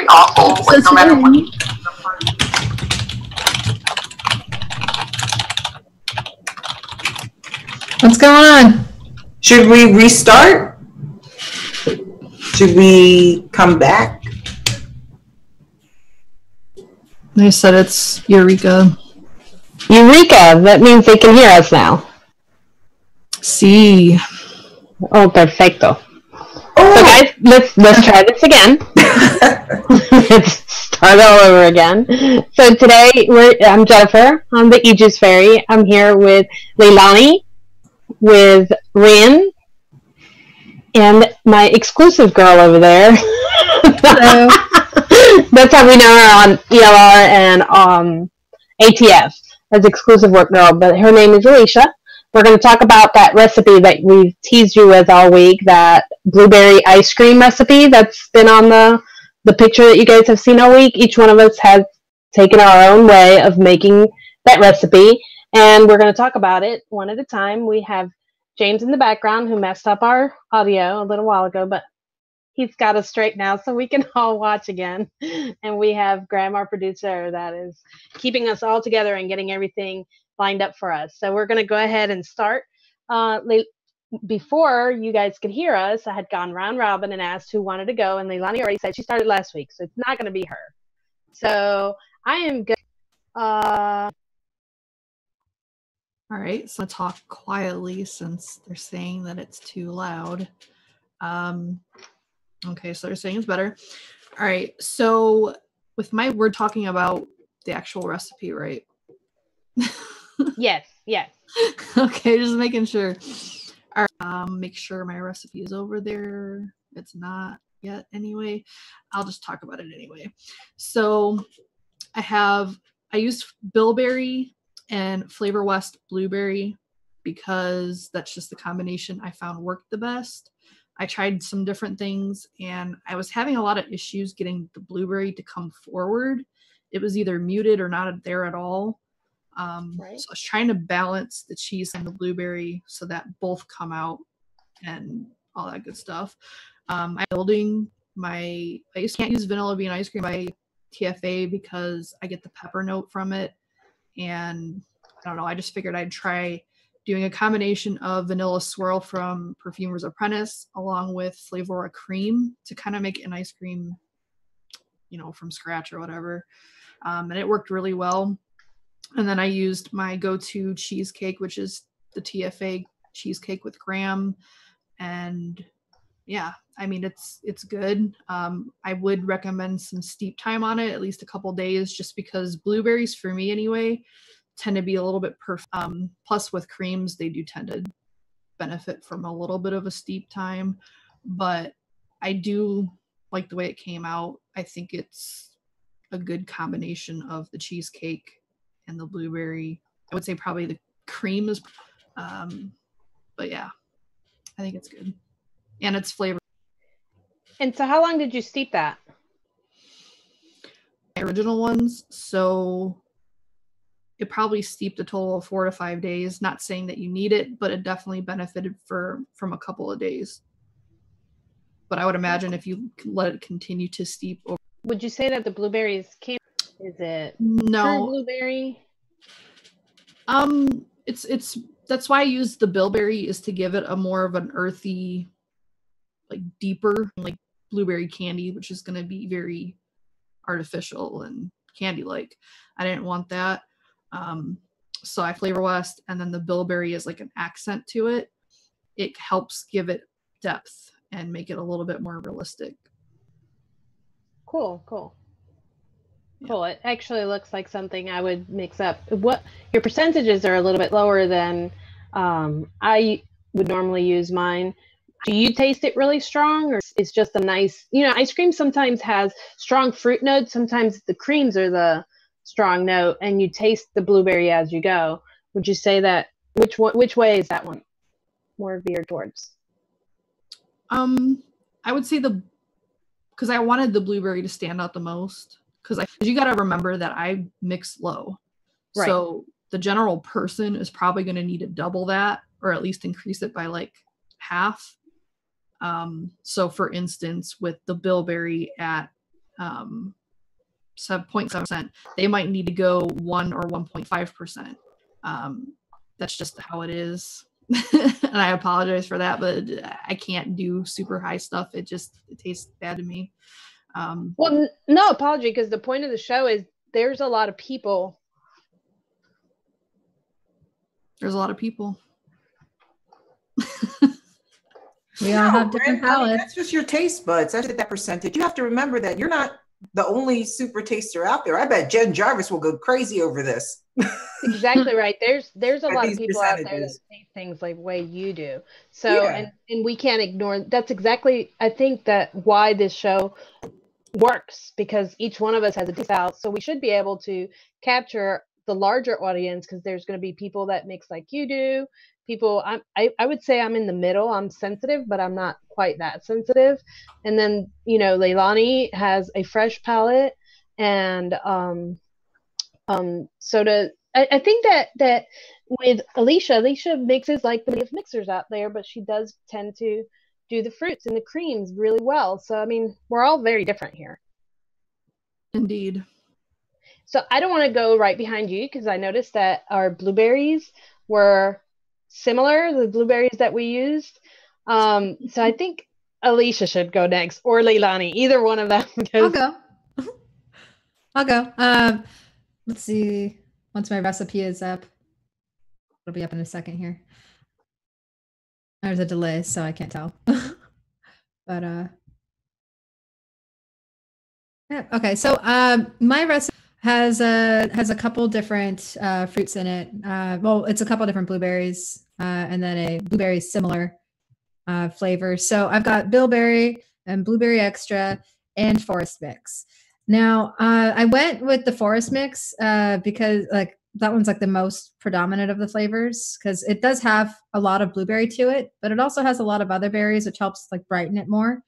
awful. Like, no matter what. What's going on? Should we restart? Should we come back? They said it's Eureka. Eureka! That means they can hear us now. Sí. Oh, perfecto. Oh. So guys, let's try this again. Let's start all over again. So today I'm Jennifer. I'm the E-cig Fairy. I'm here with Leilani, with Rin, and my exclusive girl over there. Hello. That's how we know her on ELR and ATF as exclusive work girl, but her name is Alicia. We're going to talk about that recipe that we've teased you with all week, that blueberry ice cream recipe that's been on the picture that you guys have seen all week. Each one of us has taken our own way of making that recipe, and we're going to talk about it one at a time. We have James in the background who messed up our audio a little while ago, but he's got us straight now so we can all watch again. And we have Graham, our producer, that is keeping us all together and getting everything lined up for us. So we're going to go ahead and start. Before you guys could hear us, I had gone round robin and asked who wanted to go, and Leilani already said she started last week, so it's not going to be her. So I am good. All right, so I'll talk quietly since they're saying that it's too loud. Okay, so they're saying it's better. All right, so we're talking about the actual recipe, right? Yes. Okay, just making sure. All right, make sure my recipe is over there. It's not yet anyway. I'll just talk about it anyway. So I used bilberry and Flavor West blueberry because that's just the combination I found worked the best. I tried some different things and I was having a lot of issues getting the blueberry to come forward. It was either muted or not there at all. Right. So I was trying to balance the cheese and the blueberry so that both come out and all that good stuff. I'm building I just can't use vanilla bean ice cream by TFA because I get the pepper note from it. And I don't know, I just figured I'd try doing a combination of vanilla swirl from Perfumer's Apprentice along with Flavora cream to kind of make an ice cream, from scratch or whatever. And it worked really well. And then I used my go-to cheesecake, which is the TFA cheesecake with graham. And yeah, I mean, it's good. I would recommend some steep time on it, at least a couple days, just because blueberries, for me anyway, tend to be a little bit plus with creams, they do tend to benefit from a little bit of a steep time. But I do like the way it came out. I think it's a good combination of the cheesecake and the blueberry. I would say probably the cream is, but yeah, I think it's good. And it's flavored. And so how long did you steep that? My original ones, so it probably steeped a total of 4 to 5 days. Not saying that you need it, but it definitely benefited from a couple of days. But I would imagine if you let it continue to steep over. Would you say that the blueberries is it no blueberry? It's that's why I use the bilberry, is to give it a more of an earthy, like deeper, like blueberry candy, which is going to be very artificial and candy-like. I didn't want that. So I Flavor West, and then the bilberry is like an accent to it. It helps give it depth and make it a little bit more realistic. Cool. Cool. It actually looks like something I would mix up. What your percentages are a little bit lower than I would normally use mine. Do you taste it really strong, or it's just a nice, ice cream sometimes has strong fruit notes. Sometimes the creams are the strong note, and you taste the blueberry as you go. Would you say that which way is that one more veered towards? I would say because I wanted the blueberry to stand out the most. Because you got to remember that I mix low. Right. So the general person is probably going to need to double that, or at least increase it by like half. So for instance, with the bilberry at so 0.7%. They might need to go 1 or 1.5%. That's just how it is. And I apologize for that, but I can't do super high stuff. It tastes bad to me. Well, no apology, because the point of the show is there's a lot of people. There's a lot of people. We all have different palates. That's just your taste buds. That's that percentage. You have to remember that you're not the only super taster out there. I bet Jen Jarvis will go crazy over this. Exactly right. There's a lot of people out there that taste things like the way you do. So and we can't ignore. That's exactly, I think, that why this show works, because each one of us has a taste out. So we should be able to capture the larger audience, because there's going to be people that mix like you do. People, I would say I'm in the middle. I'm sensitive, but I'm not quite that sensitive. And then, Leilani has a fresh palate, and so I think that with Alicia mixes like the biggest mixers out there, but she does tend to do the fruits and the creams really well. So I mean, we're all very different here. Indeed. So I don't want to go right behind you, because I noticed that our blueberries were similar, the blueberries that we used. So I think Alicia should go next, or Leilani, either one of them. I'll go. Let's see. Once my recipe is up, it'll be up in a second here. There's a delay, so I can't tell. But yeah. Okay. So my recipe has a couple different fruits in it. Well, it's a couple different blueberries, and then a blueberry similar flavor. So I've got bilberry and blueberry extra and forest mix. Now I went with the forest mix because that one's like the most predominant of the flavors, because it does have a lot of blueberry to it, but it also has a lot of other berries, which helps like brighten it more.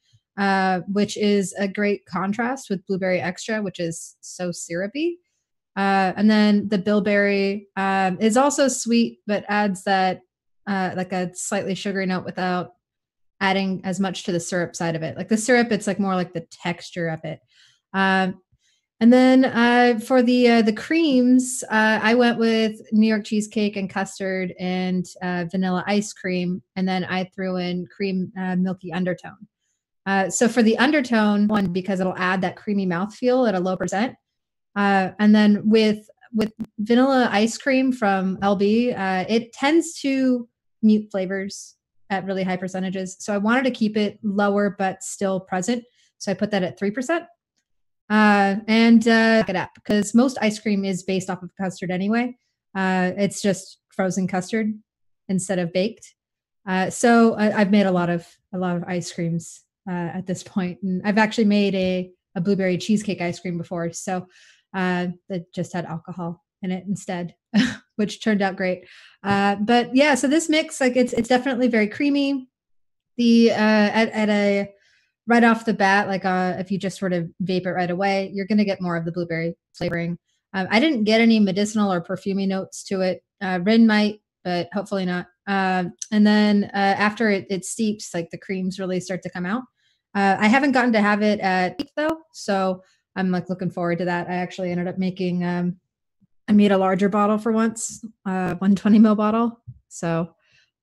Which is a great contrast with blueberry extra, which is so syrupy. And then the bilberry is also sweet, but adds that like a slightly sugary note without adding as much to the syrup side of it. Like the syrup, it's like more like the texture of it. And then for the creams, I went with New York cheesecake and custard and vanilla ice cream. And then I threw in cream milky undertone. So for the undertone one, because it'll add that creamy mouthfeel at a low percent. And then with vanilla ice cream from LB, it tends to mute flavors at really high percentages. So I wanted to keep it lower, but still present. So I put that at 3%. And it up, because most ice cream is based off of custard anyway. It's just frozen custard instead of baked. So I've made a lot of ice creams at this point, and I've actually made a blueberry cheesecake ice cream before. So that just had alcohol in it instead, which turned out great. But yeah, so this mix, like it's definitely very creamy. The at a right off the bat, like if you just sort of vape it right away, you're going to get more of the blueberry flavoring. I didn't get any medicinal or perfumey notes to it. Rin might, but hopefully not. And then after it steeps, like the creams really start to come out. I haven't gotten to have it at peak though, so I'm like looking forward to that. I actually ended up making, I made a larger bottle for once, 120 ml bottle. So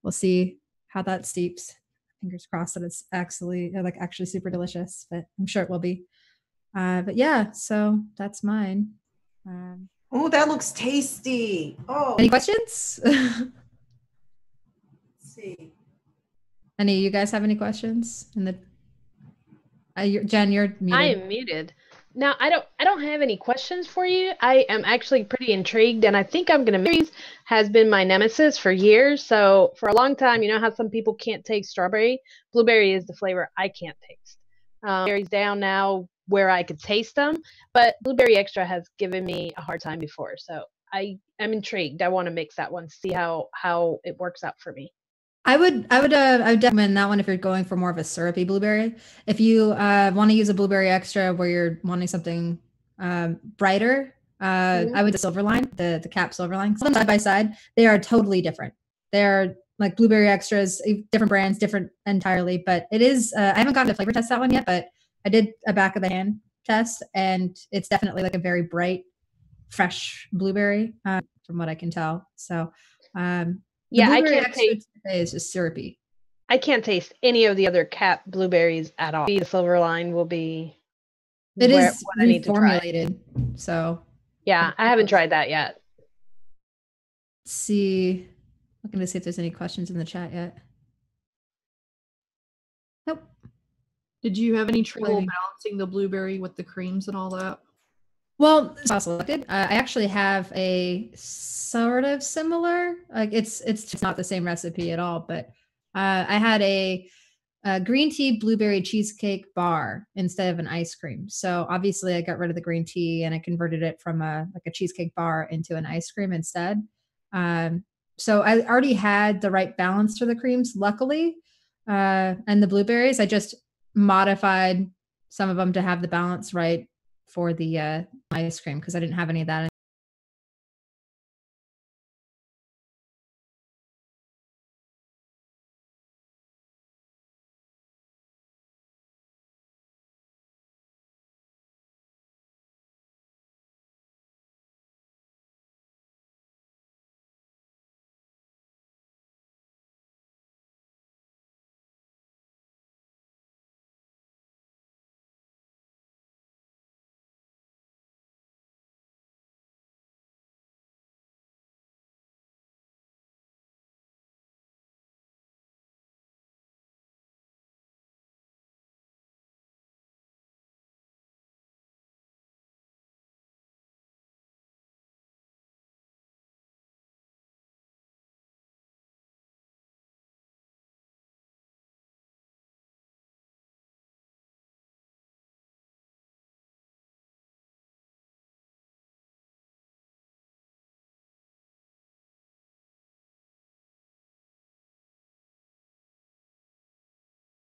we'll see how that steeps. Fingers crossed that it's actually super delicious, but I'm sure it will be. But yeah, so that's mine. Oh, that looks tasty. Oh, any questions? Let's see. Any of you guys have any questions? Jen, you're muted. I am muted. Now, I don't have any questions for you. I am actually pretty intrigued, and I think I'm going to Mary's has been my nemesis for years. So for a long time, you know how some people can't taste strawberry? Blueberry is the flavor I can't taste. Berries down now where I could taste them, but blueberry extra has given me a hard time before. So I am intrigued. I want to mix that one, see how it works out for me. I would recommend that one if you're going for more of a syrupy blueberry. If you want to use a blueberry extra where you're wanting something brighter, I would the Silverline, the cap Silverline. Side by side, they are totally different. They're like blueberry extras, different brands, different entirely. But it is. I haven't gotten to flavor test that one yet, but I did a back of the hand test, and it's definitely like a very bright, fresh blueberry, from what I can tell. So, the Yeah, I blueberry can't extra taste. today is just syrupy. I can't taste any of the other cat blueberries at all. The silver line will be It what is I need to try. reformulated, so Yeah, I haven't tried that yet. let's see. Looking to see if there's any questions in the chat yet. Nope. Did you have any trouble Waiting. balancing the blueberry with the creams and all that? Well, I selected. I actually have a sort of similar. Like it's just not the same recipe at all, but I had a green tea blueberry cheesecake bar instead of an ice cream. So obviously, I got rid of the green tea and I converted it from a cheesecake bar into an ice cream instead. So I already had the right balance for the creams, luckily, and the blueberries. I just modified some of them to have the balance right for the ice cream because I didn't have any of that.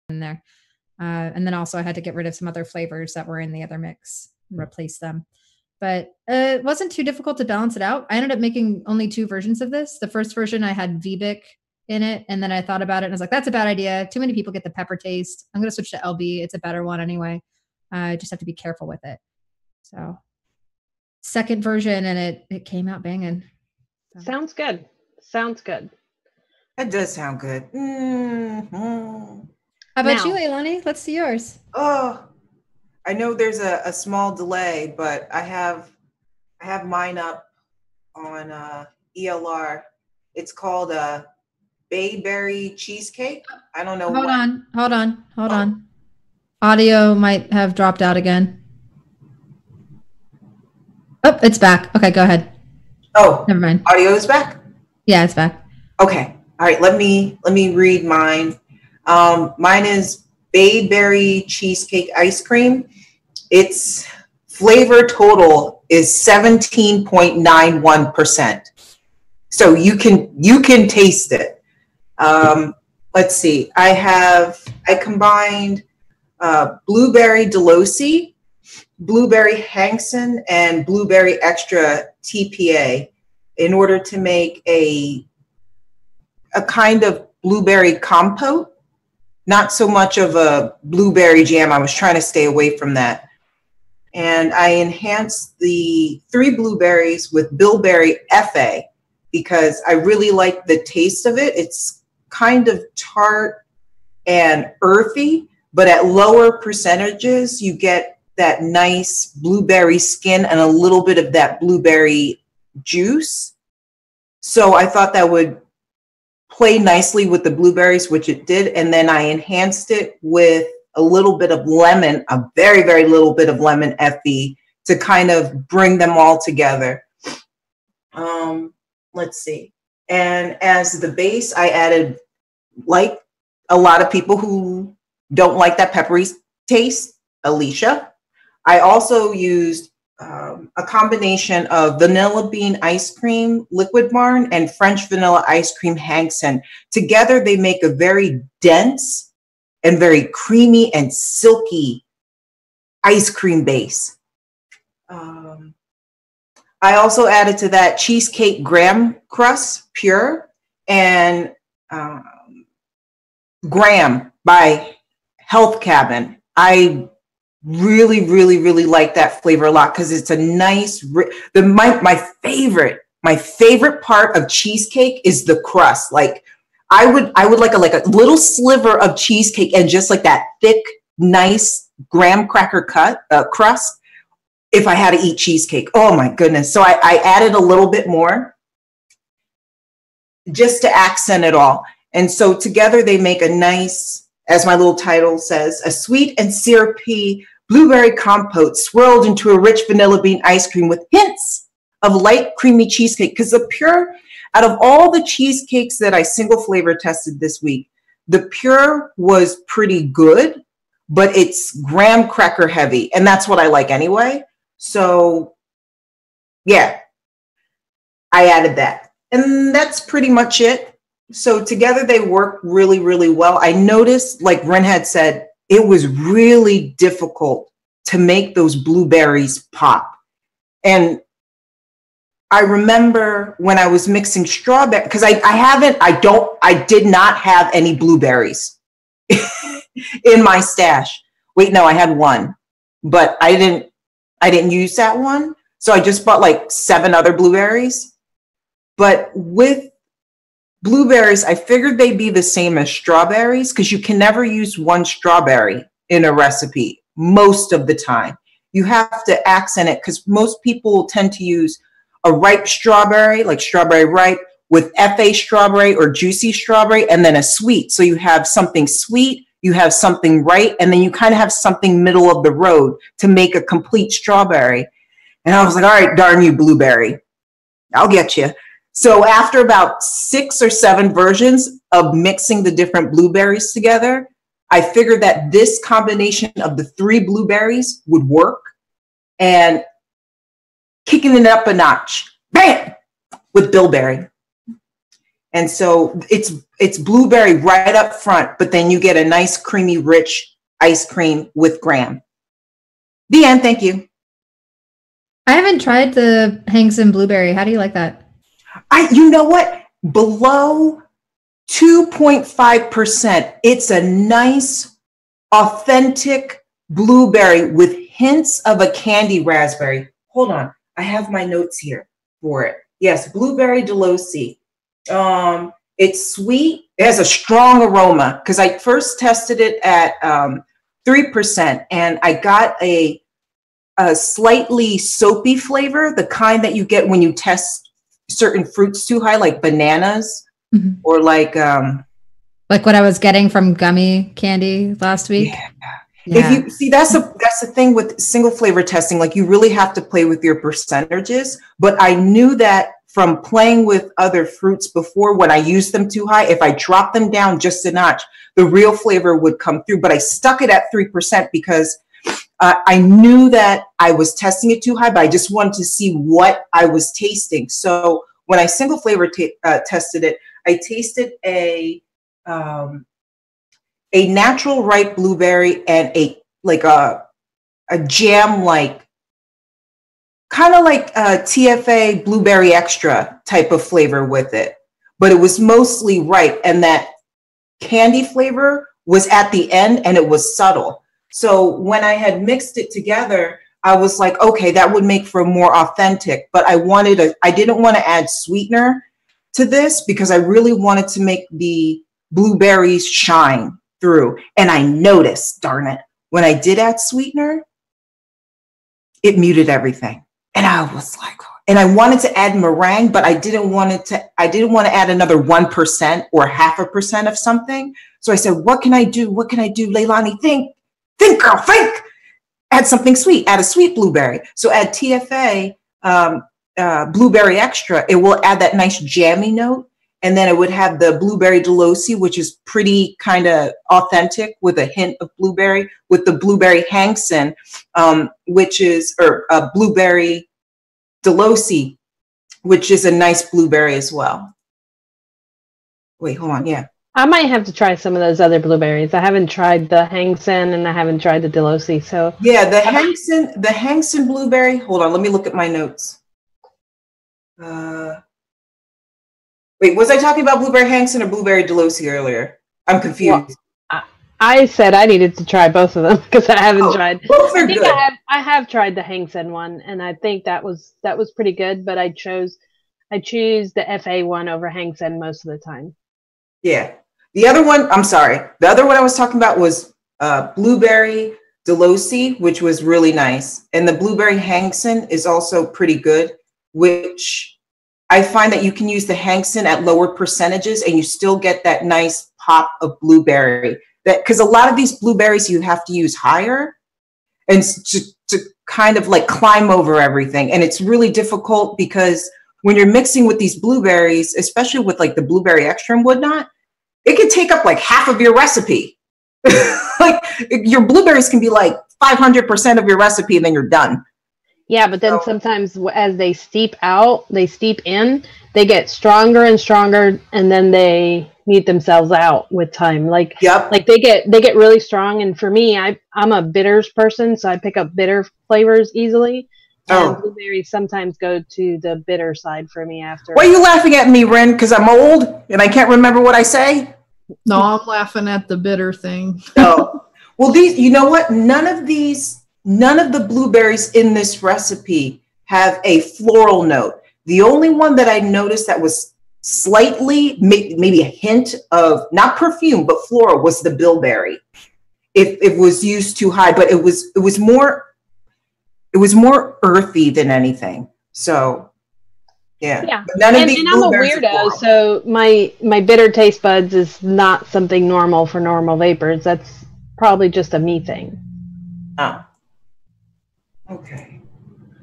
In there. And then also I had to get rid of some other flavors that were in the other mix and replace them. But it wasn't too difficult to balance it out. I ended up making only 2 versions of this. The first version I had VBIC in it, and then I thought about it and I was like, that's a bad idea. Too many people get the pepper taste. I'm going to switch to LB. It's a better one anyway. I just have to be careful with it. So second version, and it came out banging. So. Sounds good. Sounds good. That does sound good. Mm-hmm. How about you, Leilani? Let's see yours. Oh, I know there's a small delay, but I have mine up on ELR. It's called a bayberry cheesecake. I don't know. Hold on. Audio might have dropped out again. Oh, it's back. Okay, go ahead. Oh, never mind. Audio is back? Yeah, it's back. Okay. All right. Let me read mine. Mine is bayberry cheesecake ice cream. Its flavor total is 17.91%. So you can taste it. Let's see. I combined blueberry Delosi, blueberry Hankson, and blueberry extra TPA in order to make a kind of blueberry compote. Not so much of a blueberry jam. I was trying to stay away from that. And I enhanced the 3 blueberries with bilberry FA because I really like the taste of it. It's kind of tart and earthy, but at lower percentages, you get that nice blueberry skin and a little bit of that blueberry juice. So I thought that would play nicely with the blueberries, which it did. And then I enhanced it with a little bit of lemon, a very, very little bit of lemon FE to kind of bring them all together. Let's see. And as the base, I added, like a lot of people who don't like that peppery taste, Alicia. I also used a combination of vanilla bean ice cream, Liquid Barn, and French vanilla ice cream, Hankson. Together, they make a very dense and very creamy and silky ice cream base. I also added to that cheesecake graham crust, pure, and graham by Health Cabin. I Really, really, really like that flavor a lot because it's a nice. My favorite part of cheesecake is the crust. Like I would like a little sliver of cheesecake and just like that thick, nice graham cracker crust. If I had to eat cheesecake, oh my goodness! So I added a little bit more just to accent it all. And so together they make a nice, as my little title says, a sweet and syrupy blueberry compote swirled into a rich vanilla bean ice cream with hints of light creamy cheesecake. Because the Pure, out of all the cheesecakes that I single flavor tested this week, the Pure was pretty good, but it's graham cracker heavy. And that's what I like anyway. So yeah, I added that. And that's pretty much it. So together they work really, really well. I noticed, like Ren had said, it was really difficult to make those blueberries pop. And I remember when I was mixing strawberry, because I did not have any blueberries in my stash. Wait, no, I had one, but I didn't use that one. So I just bought like 7 other blueberries. But with blueberries, I figured they'd be the same as strawberries because you can never use one strawberry in a recipe most of the time. You have to accent it because most people tend to use a ripe strawberry, like strawberry ripe, with FA strawberry or juicy strawberry, and then a sweet. So you have something sweet, you have something ripe, and then you kind of have something middle of the road to make a complete strawberry. And I was like, all right, darn you, blueberry, I'll get you. So after about 6 or 7 versions of mixing the different blueberries together, I figured that this combination of the 3 blueberries would work, and kicking it up a notch, bam, with bilberry. And so it's blueberry right up front, but then you get a nice creamy, rich ice cream with graham. The end. Thank you. I haven't tried the Mixin blueberry. How do you like that? You know what? Below 2.5%. It's a nice, authentic blueberry with hints of a candy raspberry. Hold on. I have my notes here for it. Yes, blueberry Delosi. It's sweet. It has a strong aroma because I first tested it at 3%, and I got a slightly soapy flavor, the kind that you get when you test certain fruits too high, like bananas, or like what I was getting from gummy candy last week. Yeah. If you see, that's the thing with single flavor testing. Like, you really have to play with your percentages. But I knew that from playing with other fruits before, when I used them too high, if I dropped them down just a notch, the real flavor would come through. But I stuck it at 3% because I knew that I was testing it too high, but I just wanted to see what I was tasting. So when I single flavor tested it, I tasted a natural ripe blueberry and a jam, like kind of like a TFA blueberry extra type of flavor with it, but it was mostly ripe, and that candy flavor was at the end, and it was subtle. So when I had mixed it together, I was like, okay, that would make for more authentic, but I didn't want to add sweetener to this because I really wanted to make the blueberries shine through. And I noticed, darn it, when I did add sweetener, it muted everything. And I was like, and I wanted to add meringue, but I didn't want to add another 1% or 0.5% of something. So I said, what can I do? What can I do? Leilani, think, girl, think. Add something sweet, add a sweet blueberry. So add TFA blueberry extra. It will add that nice jammy note. And then it would have the blueberry Delosi, which is pretty kind of authentic with a hint of blueberry, with the blueberry Mixin, blueberry Delosi, which is a nice blueberry as well. Wait, hold on. Yeah. I might have to try some of those other blueberries. I haven't tried the Mixin and I haven't tried the Delosi. So yeah, the Mixin blueberry. Hold on, let me look at my notes. Wait, was I talking about blueberry Mixin or blueberry Delosi earlier? I'm confused. Well, I said I needed to try both of them because I haven't tried. Both are I think good. I have tried the Hangsen one, and I think that was pretty good. But I choose the FA one over Hangsen most of the time. Yeah. The other one, I'm sorry. The other one I was talking about was blueberry Delosi, which was really nice. And the blueberry Hangsen is also pretty good, which I find that you can use the Hangsen at lower percentages and you still get that nice pop of blueberry. That because a lot of these blueberries you have to use higher and to kind of like climb over everything. And it's really difficult because when you're mixing with these blueberries, especially with like the blueberry extra and whatnot, it can take up like half of your recipe. Like your blueberries can be like 500% of your recipe and then you're done. Yeah, but then sometimes as they steep in, they get stronger and stronger, and then they mute themselves out with time. Like, like they get really strong. And for me, I'm a bitters person, so I pick up bitter flavors easily. And blueberries sometimes go to the bitter side for me after. Why are you laughing at me, Ren? Because I'm old and I can't remember what I say? No, I'm laughing at the bitter thing. Oh, well, these, you know what? None of the blueberries in this recipe have a floral note. The only one that I noticed that was slightly, maybe a hint of, not perfume, but floral was the bilberry. It was used too high, but it was more earthy than anything. So, yeah. But none of these I'm a weirdo, so my bitter taste buds is not something normal for normal vapors. That's probably just a me thing. Oh. Okay.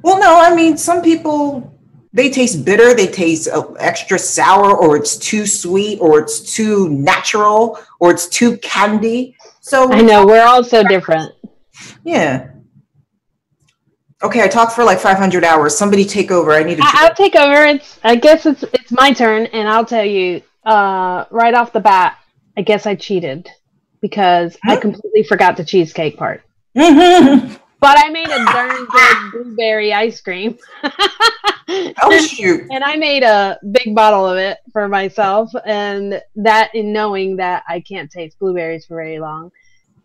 Well, no, I mean, some people, they taste bitter, they taste extra sour, or it's too sweet, or it's too natural, or it's too candy. So I know, we're all so different. Yeah. Okay, I talked for like 500 hours. Somebody take over. I'll take over. I guess it's my turn, and I'll tell you right off the bat, I guess I cheated because I completely forgot the cheesecake part. But I made a darn good blueberry ice cream. Oh, shoot. And I made a big bottle of it for myself, and that in knowing that I can't taste blueberries for very long.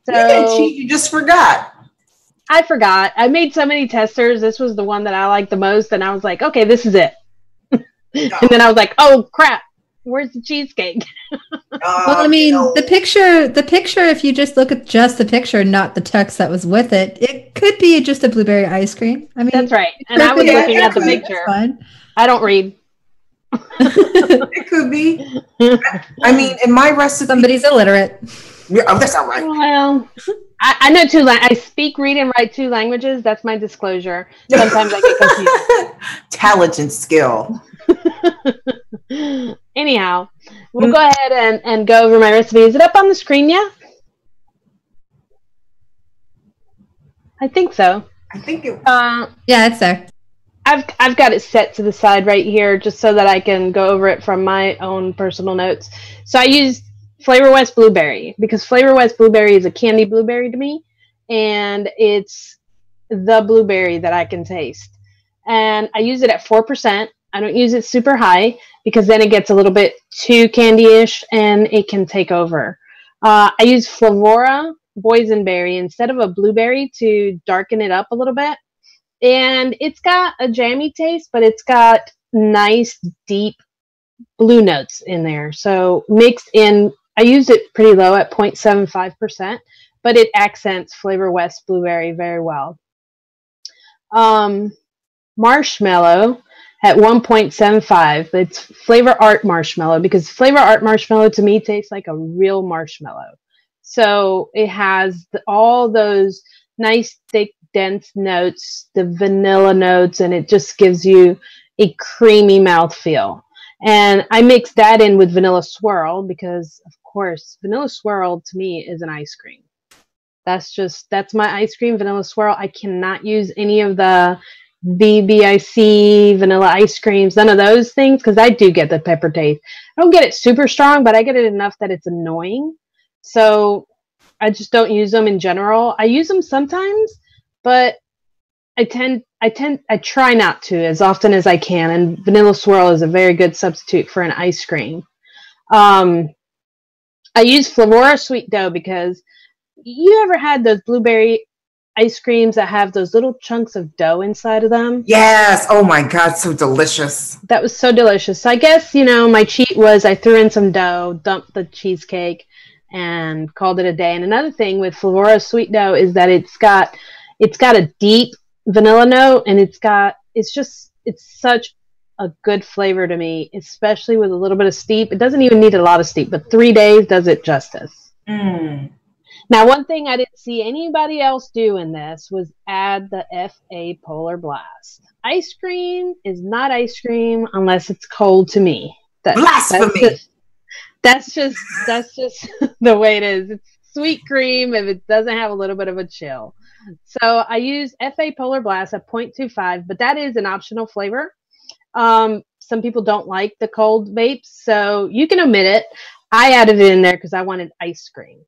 So you didn't cheat, you just forgot. I forgot. I made so many testers. This was the one that I liked the most, and I was like, okay, this is it. And then I was like, oh, crap. Where's the cheesecake? Well, I mean, the picture, if you just look at just the picture, not the text that was with it, it could be just a blueberry ice cream. I mean, that's right. And I was looking at the picture. I don't read. It could be. I mean, in my recipe. Somebody's illiterate. Yeah, oh, that's not right. Well, I know I speak, read, and write 2 languages. That's my disclosure. Sometimes I get confused. Talent and skill. Anyhow, we'll go ahead and go over my recipe. Is it up on the screen yet? I think so. I think it. Yeah, it's there. I've got it set to the side right here just so that I can go over it from my own personal notes. So I used Flavor West Blueberry because Flavor West Blueberry is a candy blueberry to me, and it's the blueberry that I can taste. And I use it at 4%. I don't use it super high because then it gets a little bit too candy-ish and it can take over. I use Flavora boysenberry instead of a blueberry to darken it up a little bit. And it's got a jammy taste, but it's got nice, deep blue notes in there. So mixed in, I used it pretty low at 0.75%, but it accents Flavor West Blueberry very well. Marshmallow at 1.75. It's Flavor Art Marshmallow because Flavor Art Marshmallow to me tastes like a real marshmallow. So it has all those nice, thick, dense notes, the vanilla notes, and it just gives you a creamy mouthfeel. And I mix that in with Vanilla Swirl because, of course, Vanilla Swirl to me is an ice cream. That's my ice cream, Vanilla Swirl. I cannot use any of the BBIC vanilla ice creams, none of those things, because I do get the pepper taste. I don't get it super strong, but I get it enough that it's annoying. So I just don't use them in general. I use them sometimes, but I try not to as often as I can. And Vanilla Swirl is a very good substitute for an ice cream. I use Flavora Sweet Dough because you ever had those blueberry ice creams that have those little chunks of dough inside of them? Yes. Oh my God, so delicious. That was so delicious. So I guess, my cheat was I threw in some dough, dumped the cheesecake, and called it a day. And another thing with Flora sweet dough is that it's got a deep vanilla note, and it's such a good flavor to me, especially with a little bit of steep. It doesn't even need a lot of steep, but 3 days does it justice. Now, one thing I didn't see anybody else do in this was add the FA Polar Blast. Ice cream is not ice cream unless it's cold to me. Blasphemy! That's just the way it is. It's sweet cream if it doesn't have a little bit of a chill. So I use FA Polar Blast at 0.25, but that is an optional flavor. Some people don't like the cold vapes, so you can omit it. I added it in there because I wanted ice cream.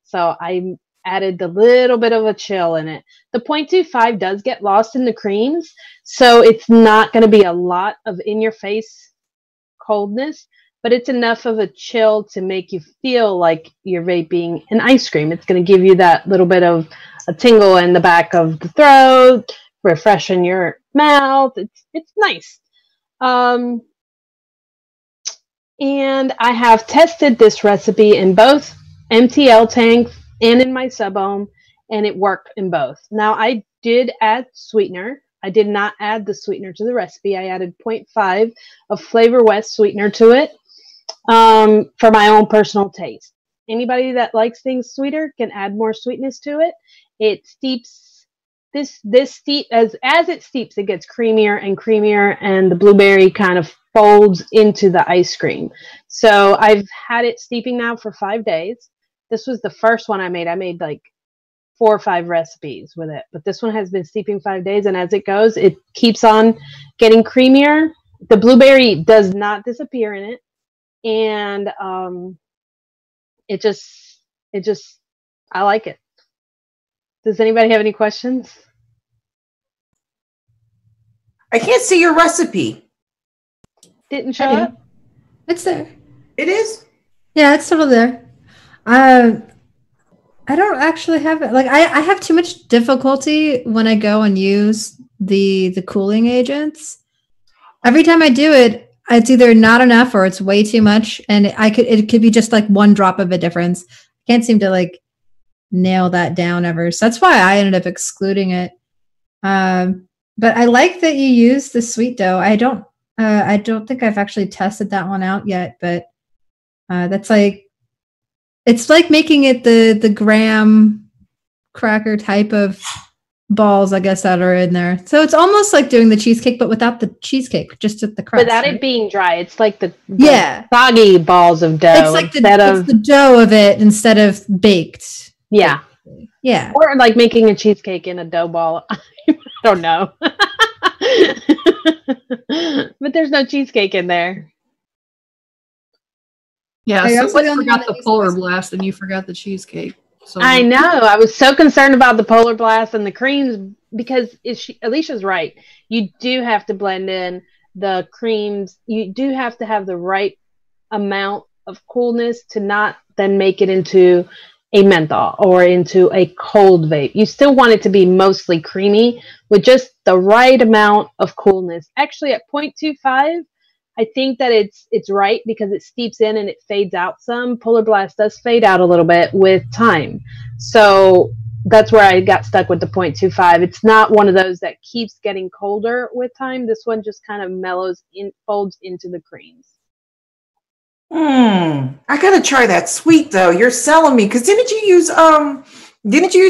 So I added a little bit of a chill in it. The 0.25 does get lost in the creams, so it's not going to be a lot of in-your-face coldness, but it's enough of a chill to make you feel like you're vaping an ice cream. It's going to give you that little bit of a tingle in the back of the throat, refreshing your mouth. It's nice. And I have tested this recipe in both MTL tanks and in my sub-ohm, and it worked in both. Now, I did add sweetener. I did not add the sweetener to the recipe. I added 0.5 of Flavor West sweetener to it for my own personal taste. Anybody that likes things sweeter can add more sweetness to it. It steeps this steep as it steeps, it gets creamier and creamier, and the blueberry kind of folds into the ice cream. So I've had it steeping now for 5 days. This was the first one I made. I made like 4 or 5 recipes with it, but this one has been steeping 5 days, and as it goes, it keeps on getting creamier. The blueberry does not disappear in it, and it just I like it. Does anybody have any questions? I can't see your recipe. Didn't show up? It's there. It is? Yeah, it's still there. I don't actually have it. Like I have too much difficulty when I go and use the cooling agents. Every time I do it, it's either not enough or it's way too much, and it could be just like 1 drop of a difference. I can't seem to like nail that down ever. So that's why I ended up excluding it. But I like that you use the sweet dough. I don't think I've actually tested that one out yet, but that's like, it's like making it the graham cracker type of balls, I guess, that are in there. So it's almost like doing the cheesecake, but without the cheesecake, just at the crust. Without it being dry. It's like the soggy balls of dough. It's like it's the dough of it instead of baked. Yeah. Yeah. Or like making a cheesecake in a dough ball. I don't know. But there's no cheesecake in there. Yeah, I forgot the Polar Blast and you forgot the cheesecake. So I know. I was so concerned about the Polar Blast and the creams because Alicia's right. You do have to blend in the creams. You do have to have the right amount of coolness to not then make it into a menthol or into a cold vape. You still want it to be mostly creamy with just the right amount of coolness. Actually, at 0.25, I think that it's right because it steeps in and it fades out some. Polar Blast does fade out a little bit with time. So that's where I got stuck with the 0.25. It's not one of those that keeps getting colder with time. This one just kind of mellows in, folds into the creams. I gotta try that sweet dough. You're selling me because didn't you use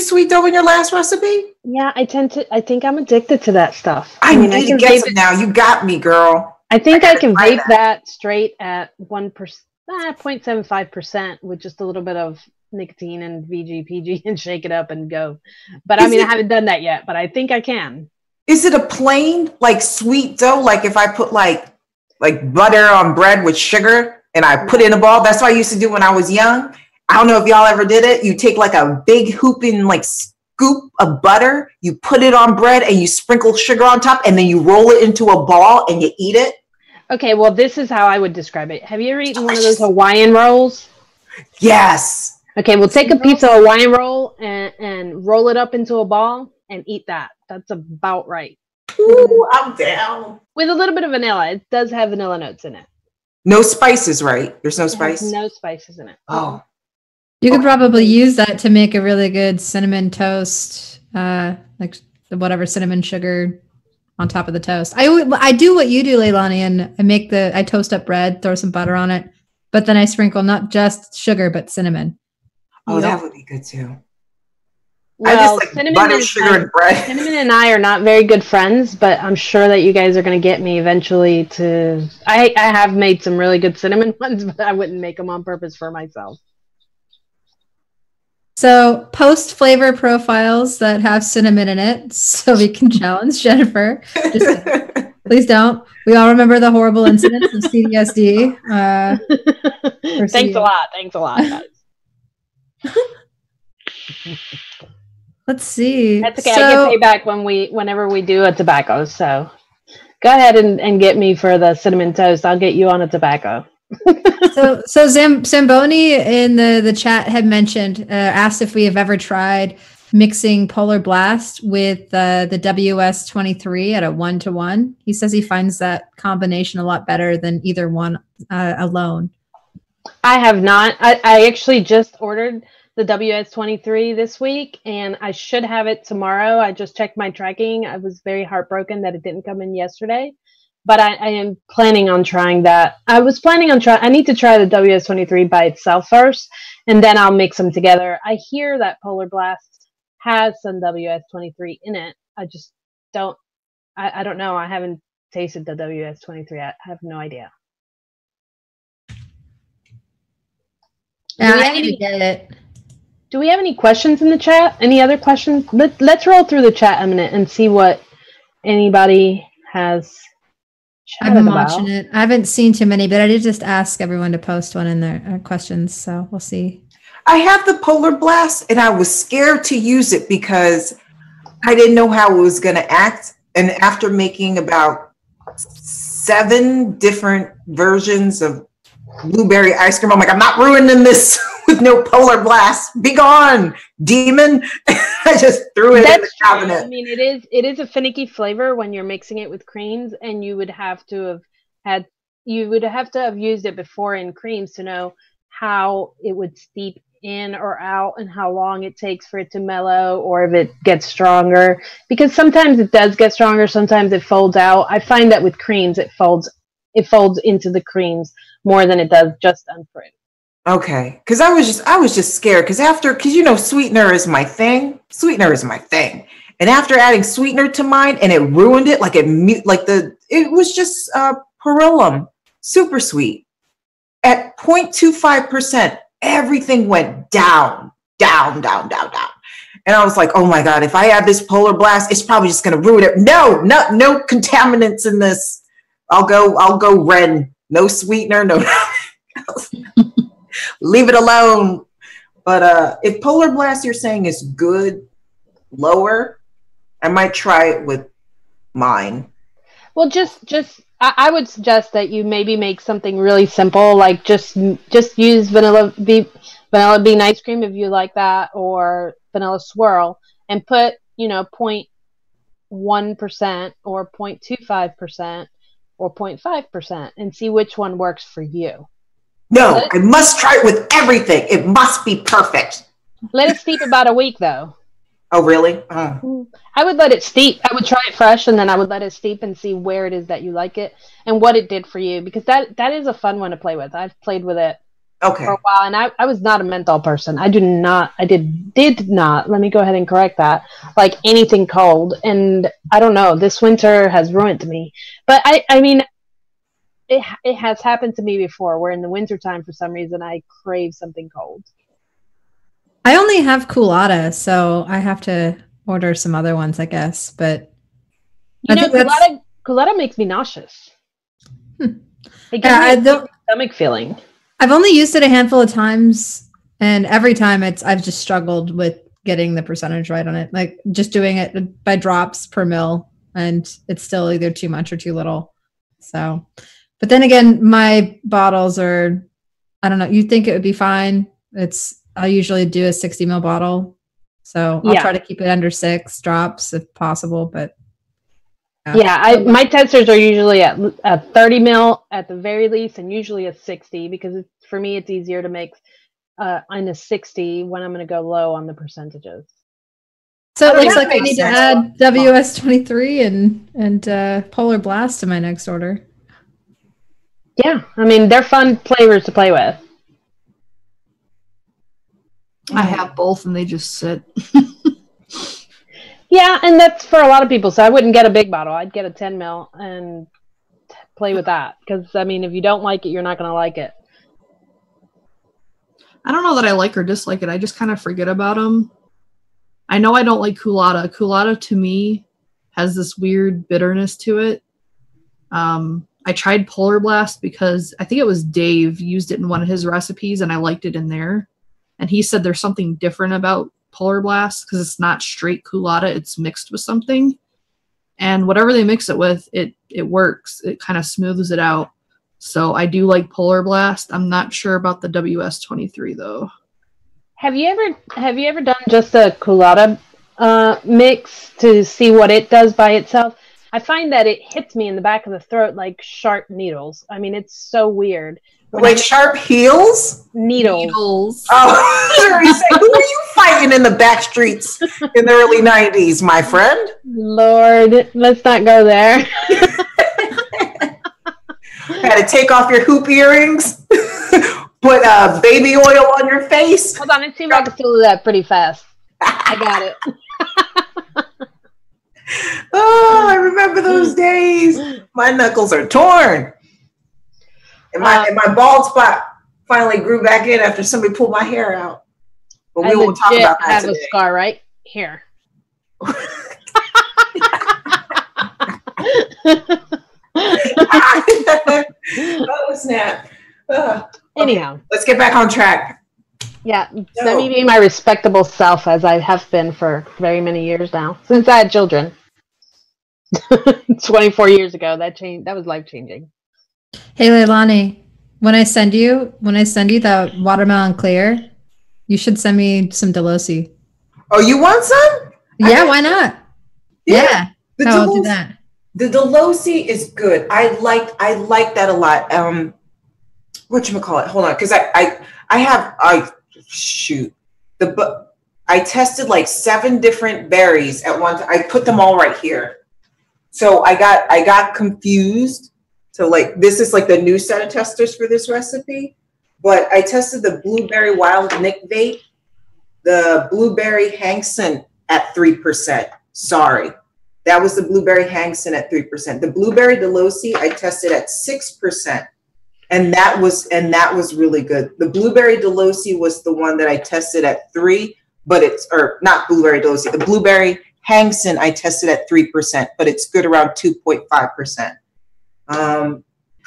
sweet dough in your last recipe? Yeah, I think I'm addicted to that stuff. I need to get some now. You got me, girl. I think I can vape that straight at 0.75% with just a little bit of nicotine and VG, and shake it up and go. But I haven't done that yet, but I think I can. Is it a plain like sweet dough? Like if I put like butter on bread with sugar and I put in a ball? That's what I used to do when I was young. I don't know if y'all ever did it. You take like a big hooping like scoop of butter, you put it on bread and you sprinkle sugar on top and then you roll it into a ball and you eat it. Okay, well, this is how I would describe it. Have you ever eaten one of those Hawaiian rolls? Yes. Okay, we'll take a piece of Hawaiian roll and roll it up into a ball and eat that. That's about right. Ooh, I'm down. With a little bit of vanilla. It does have vanilla notes in it. No spices, right? There's no spice? No spices in it. Oh. You could probably use that to make a really good cinnamon toast, like whatever cinnamon sugar on top of the toast. I do what you do, Leilani, and I toast up bread, throw some butter on it, but then I sprinkle not just sugar but cinnamon. Oh, that would be good too. Well, I just like butter, sugar, and bread. Cinnamon and I are not very good friends, but I'm sure that you guys are going to get me eventually to... I have made some really good cinnamon ones, but I wouldn't make them on purpose for myself. So post flavor profiles that have cinnamon in it so we can challenge Jennifer. Please don't. We all remember the horrible incidents of CDSD. Thanks a lot. Thanks a lot, guys. Let's see. That's okay. I get payback whenever we do a tobacco. So go ahead and get me for the cinnamon toast. I'll get you on a tobacco. So Zamboni in the chat had mentioned, asked if we have ever tried mixing Polar Blast with the WS23 at a 1-to-1. He says he finds that combination a lot better than either one alone. I have not. I actually just ordered the WS23 this week, and I should have it tomorrow. I just checked my tracking. I was very heartbroken that it didn't come in yesterday. But I am planning on trying that. I need to try the WS23 by itself first, and then I'll mix them together. I hear that Polar Blast has some WS23 in it. I just don't, I don't know. I haven't tasted the WS23. I have no idea. I need to get it. Do we have any questions in the chat? Any other questions? Let's roll through the chat a minute and see what anybody has. I'm watching it. I haven't seen too many, but I did just ask everyone to post one in their questions, so we'll see. I have the Polar Blast, and I was scared to use it because I didn't know how it was going to act. And after making about 7 different versions of blueberry ice cream, I'm like, I'm not ruining this with no Polar Blast. Be gone, demon. I just threw it in the cabinet. I mean, it is a finicky flavor when you're mixing it with creams, and you would have to have used it before in creams to know how it would steep in or out and how long it takes for it to mellow, or if it gets stronger, because sometimes it does get stronger, sometimes it folds out. I find that with creams it folds into the creams more than it does just on fruit. Okay, because I was just scared because you know sweetener is my thing. And after adding sweetener to mine, and it ruined it, it was just Perillum, super sweet. At 0.25%, everything went down. And I was like, oh my God, if I add this Polar Blast, it's probably just gonna ruin it. No contaminants in this. I'll go red. No sweetener, no. Leave it alone. But if Polar Blast you're saying is good, lower, I might try it with mine. Well, I would suggest that you maybe make something really simple, like just use vanilla bean ice cream if you like that, or vanilla swirl, and put 0.1% or 0.25% or 0.5% and see which one works for you. No, I must try it with everything. It must be perfect. Let it steep about a week, though. Oh, really? I would let it steep. I would try it fresh, and then I would let it steep and see where it is that you like it and what it did for you, because that is a fun one to play with. I've played with it for a while, and I was not a menthol person. I did not, let me go ahead and correct that, like anything cold. And I don't know, this winter has ruined me. But I mean, it has happened to me before, where in the wintertime, for some reason, I crave something cold. I only have Coolata, so I have to order some other ones, I guess. But Coolata makes me nauseous. It gives me a stomach feeling. I've only used it a handful of times, and every time I've just struggled with getting the percentage right on it. Like just doing it by drops per mil, and it's still either too much or too little. So, but then again, my bottles are, I don't know. You'd think it would be fine. I'll usually do a 60 ml bottle. So I'll try to keep it under 6 drops if possible, but my testers are usually at 30 ml at the very least, and usually a 60 because for me it's easier to mix in a 60 when I'm going to go low on the percentages. So it looks like I need to add WS23 and Polar Blast to my next order. Yeah, I mean they're fun flavors to play with. I have both, and they just sit. Yeah, and that's for a lot of people. So I wouldn't get a big bottle. I'd get a 10 ml and play with that. Because, I mean, if you don't like it, you're not going to like it. I don't know that I like or dislike it. I just kind of forget about them. I know I don't like Culotta. Culotta, to me, has this weird bitterness to it. I tried Polar Blast because I think it was Dave used it in one of his recipes, and I liked it in there. And he said there's something different about Polar Blast because it's not straight Culotta, it's mixed with something, and whatever they mix it with, it works. It kind of smooths it out. So I do like Polar Blast. I'm not sure about the WS23 though. Have you ever done just a Culotta mix to see what it does by itself? I find that it hits me in the back of the throat like sharp needles. I mean, it's so weird. Like sharp heels? Needles. Oh, who are you fighting in the back streets in the early 90s, my friend? Lord, let's not go there. Had to take off your hoop earrings, put baby oil on your face. Hold on, it seems like I can still do that pretty fast. I got it. Oh, I remember those days. My knuckles are torn. And my bald spot finally grew back in after somebody pulled my hair out. But we won't talk about that today. I have a scar right here. Oh, snap. Anyhow. Let's get back on track. Yeah, let me be my respectable self as I have been for very many years now. Since I had children. 24 years ago. That was life-changing. Hey, Leilani, when I send you the watermelon clear, you should send me some Delosi. Oh, you want some? Yeah, why not? Yeah. I'll do that. The Delosi is good. I like that a lot. Whatchamacallit? Hold on, because I tested like 7 different berries at once. I put them all right here. So I got confused. So like this is like the new set of testers for this recipe, but I tested the blueberry wild Nick vape, the blueberry Hangson at 3%. Sorry, that was the blueberry Hangson at 3%. The blueberry Delosi I tested at 6%, and that was really good. The blueberry Delosi was the one that I tested at 3, but not blueberry Delosi. The blueberry Hangson I tested at 3%, but it's good around 2.5%.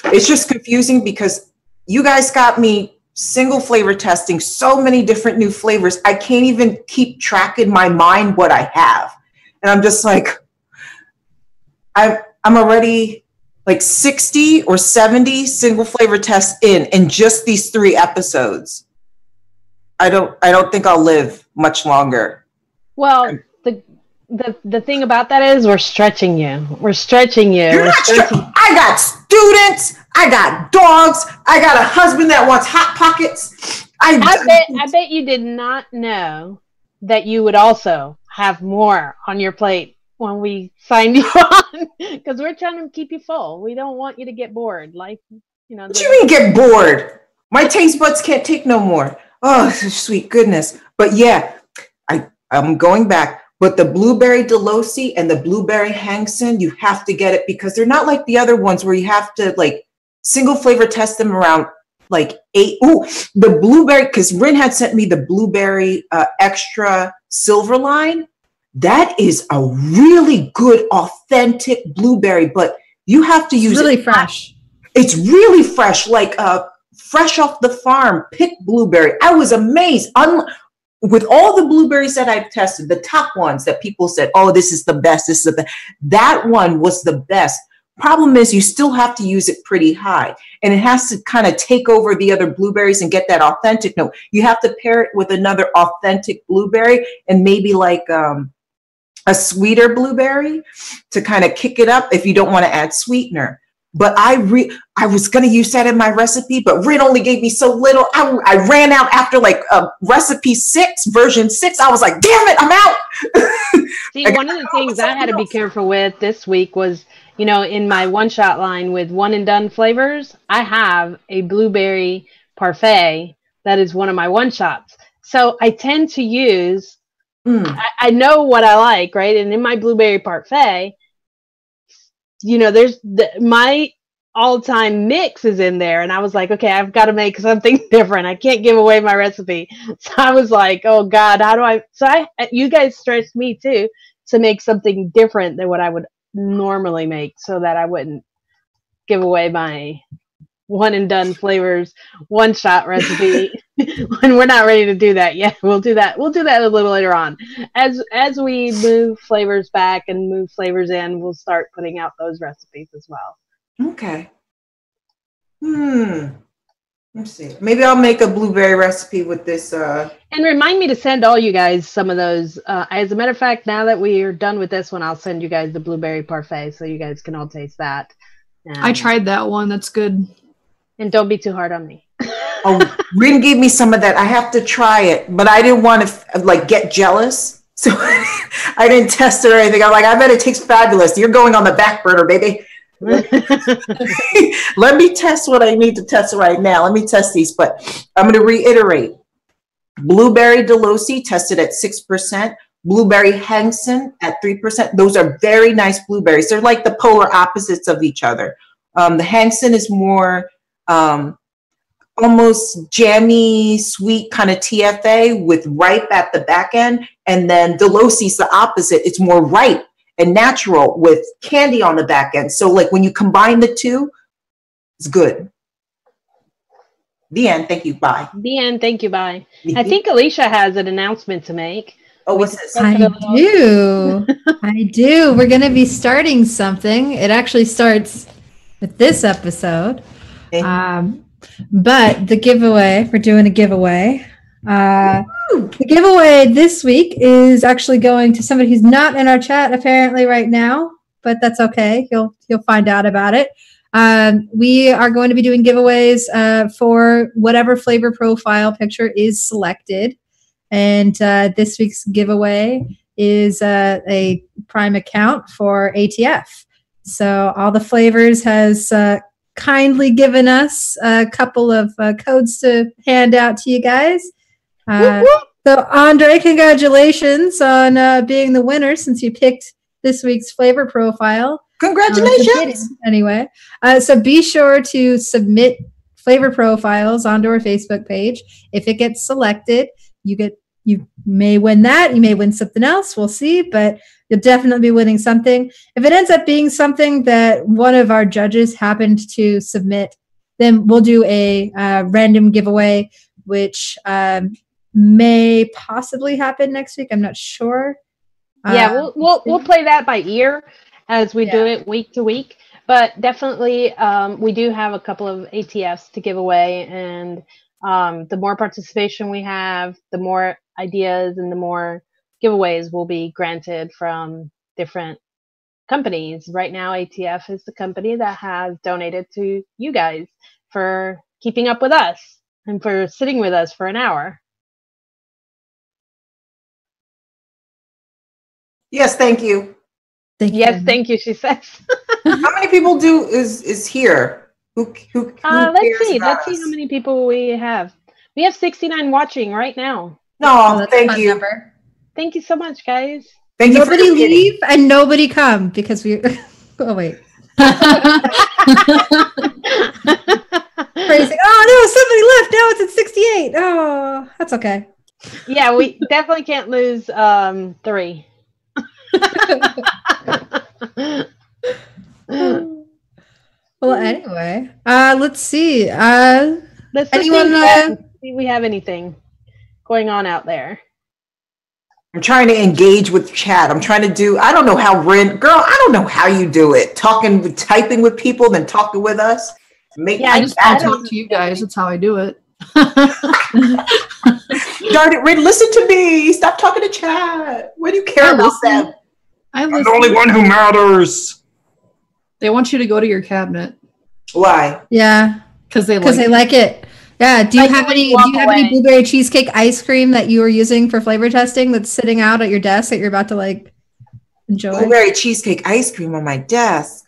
It's just confusing because you guys got me single flavor testing so many different new flavors. I can't even keep track in my mind what I have. And I'm just like, I'm already like 60 or 70 single flavor tests in just these 3 episodes. I don't think I'll live much longer. Well, the thing about that is we're stretching you. We're stretching you. I got students. I got dogs. I got a husband that wants Hot Pockets. I bet you did not know that you would also have more on your plate when we signed you on, because we're trying to keep you full. We don't want you to get bored. Like, what do you mean get bored? My taste buds can't take no more. Oh, sweet goodness. But yeah, I'm going back. But the blueberry Delosi and the blueberry Hangson, you have to get it because they're not like the other ones where you have to like single flavor test them around like 8. Ooh, the blueberry, because Rin had sent me the blueberry extra silver line. That is a really good, authentic blueberry, but you have to use it. It's really fresh. It's really fresh, like fresh off the farm, picked blueberry. I was amazed. With all the blueberries that I've tested, the top ones that people said, oh, this is the best, that one was the best. Problem is, you still have to use it pretty high, and it has to kind of take over the other blueberries and get that authentic note. You have to pair it with another authentic blueberry, and maybe like a sweeter blueberry to kind of kick it up if you don't want to add sweetener. But I was going to use that in my recipe, but Rin only gave me so little. I ran out after like recipe 6, version 6. I was like, damn it, I'm out. See, one of the things I had to be careful with this week was, you know, in my one-shot line with one and done flavors, I have a blueberry parfait that is one of my one-shots. So I tend to use, I know what I like, right? And in my blueberry parfait, you know, there's my all-time mix is in there, and I was like, okay, I've got to make something different. I can't give away my recipe. So I was like, oh God, how do I? So you guys stressed me too to make something different than what I would normally make, so that I wouldn't give away my one and done flavors one shot recipe. When we're not ready to do that yet. We'll do that a little later on. As we move flavors back and move flavors in, we'll start putting out those recipes as well. Okay. Let's see. Maybe I'll make a blueberry recipe with this. And remind me to send all you guys some of those. As a matter of fact, now that we are done with this one, I'll send you guys the blueberry parfait so you guys can all taste that. I tried that one. That's good. And don't be too hard on me. Oh, Rin gave me some of that. I have to try it, but I didn't want to like get jealous, so I didn't test it or anything. I'm like, I bet it tastes fabulous. You're going on the back burner, baby. Let me test what I need to test right now. Let me test these, but I'm going to reiterate. Blueberry Delosi tested at 6%. Blueberry Hengsen at 3%. Those are very nice blueberries. They're like the polar opposites of each other. The Hengsen is more almost jammy, sweet kind of TFA with ripe at the back end. And then Delosi is the opposite. It's more ripe and natural with candy on the back end. So like when you combine the two, it's good. The end. Thank you. Bye. The end. Thank you. Bye. I think Alicia has an announcement to make. Oh, what's this? I do. We're going to be starting something. It actually starts with this episode. Okay. But the giveaway, we're doing a giveaway. The giveaway this week is actually going to somebody who's not in our chat apparently right now, but that's okay. You'll find out about it. We are going to be doing giveaways for whatever flavor profile picture is selected. And this week's giveaway is a Prime account for ATF. So all the flavors has kindly given us a couple of codes to hand out to you guys. So Andre, congratulations on being the winner since you picked this week's flavor profile. Congratulations. Anyway, so be sure to submit flavor profiles onto our Facebook page. If it gets selected, you may win that. You may win something else. We'll see, but you'll definitely be winning something. If it ends up being something that one of our judges happened to submit, then we'll do a random giveaway, which may possibly happen next week. I'm not sure. Yeah, we'll play that by ear as we do it week to week. But definitely, we do have a couple of ATFs to give away, and the more participation we have, the more ideas and the more giveaways will be granted from different companies. Right now, ATF is the company that has donated to you guys for keeping up with us and for sitting with us for an hour. Yes, thank you. Yes, thank you, she says. How many people is here? Who let's see how many people we have. We have 69 watching right now. No, thank you. Number. Thank you so much, guys. Thank you. Nobody leave and nobody come because we. Oh wait. Crazy. Oh no, somebody left. Now it's at 68. Oh, that's okay. Yeah, we definitely can't lose 3. Well, anyway, let's see. Let's anyone? See if we have anything going on out there. I'm trying to engage with chat. I'm trying to do, I don't know how girl, I don't know how you do it. Typing with people, then talking with us. I just don't talk to you guys. That's how I do it. Darn it, Rin, listen to me. Stop talking to chat. What do you care about them? I'm the only one who matters. They want you to go to your cabinet. Why? Yeah. Because they like it. Yeah. Do you have any blueberry cheesecake ice cream that you are using for flavor testing that's sitting out at your desk that you're about to like enjoy? Blueberry cheesecake ice cream on my desk.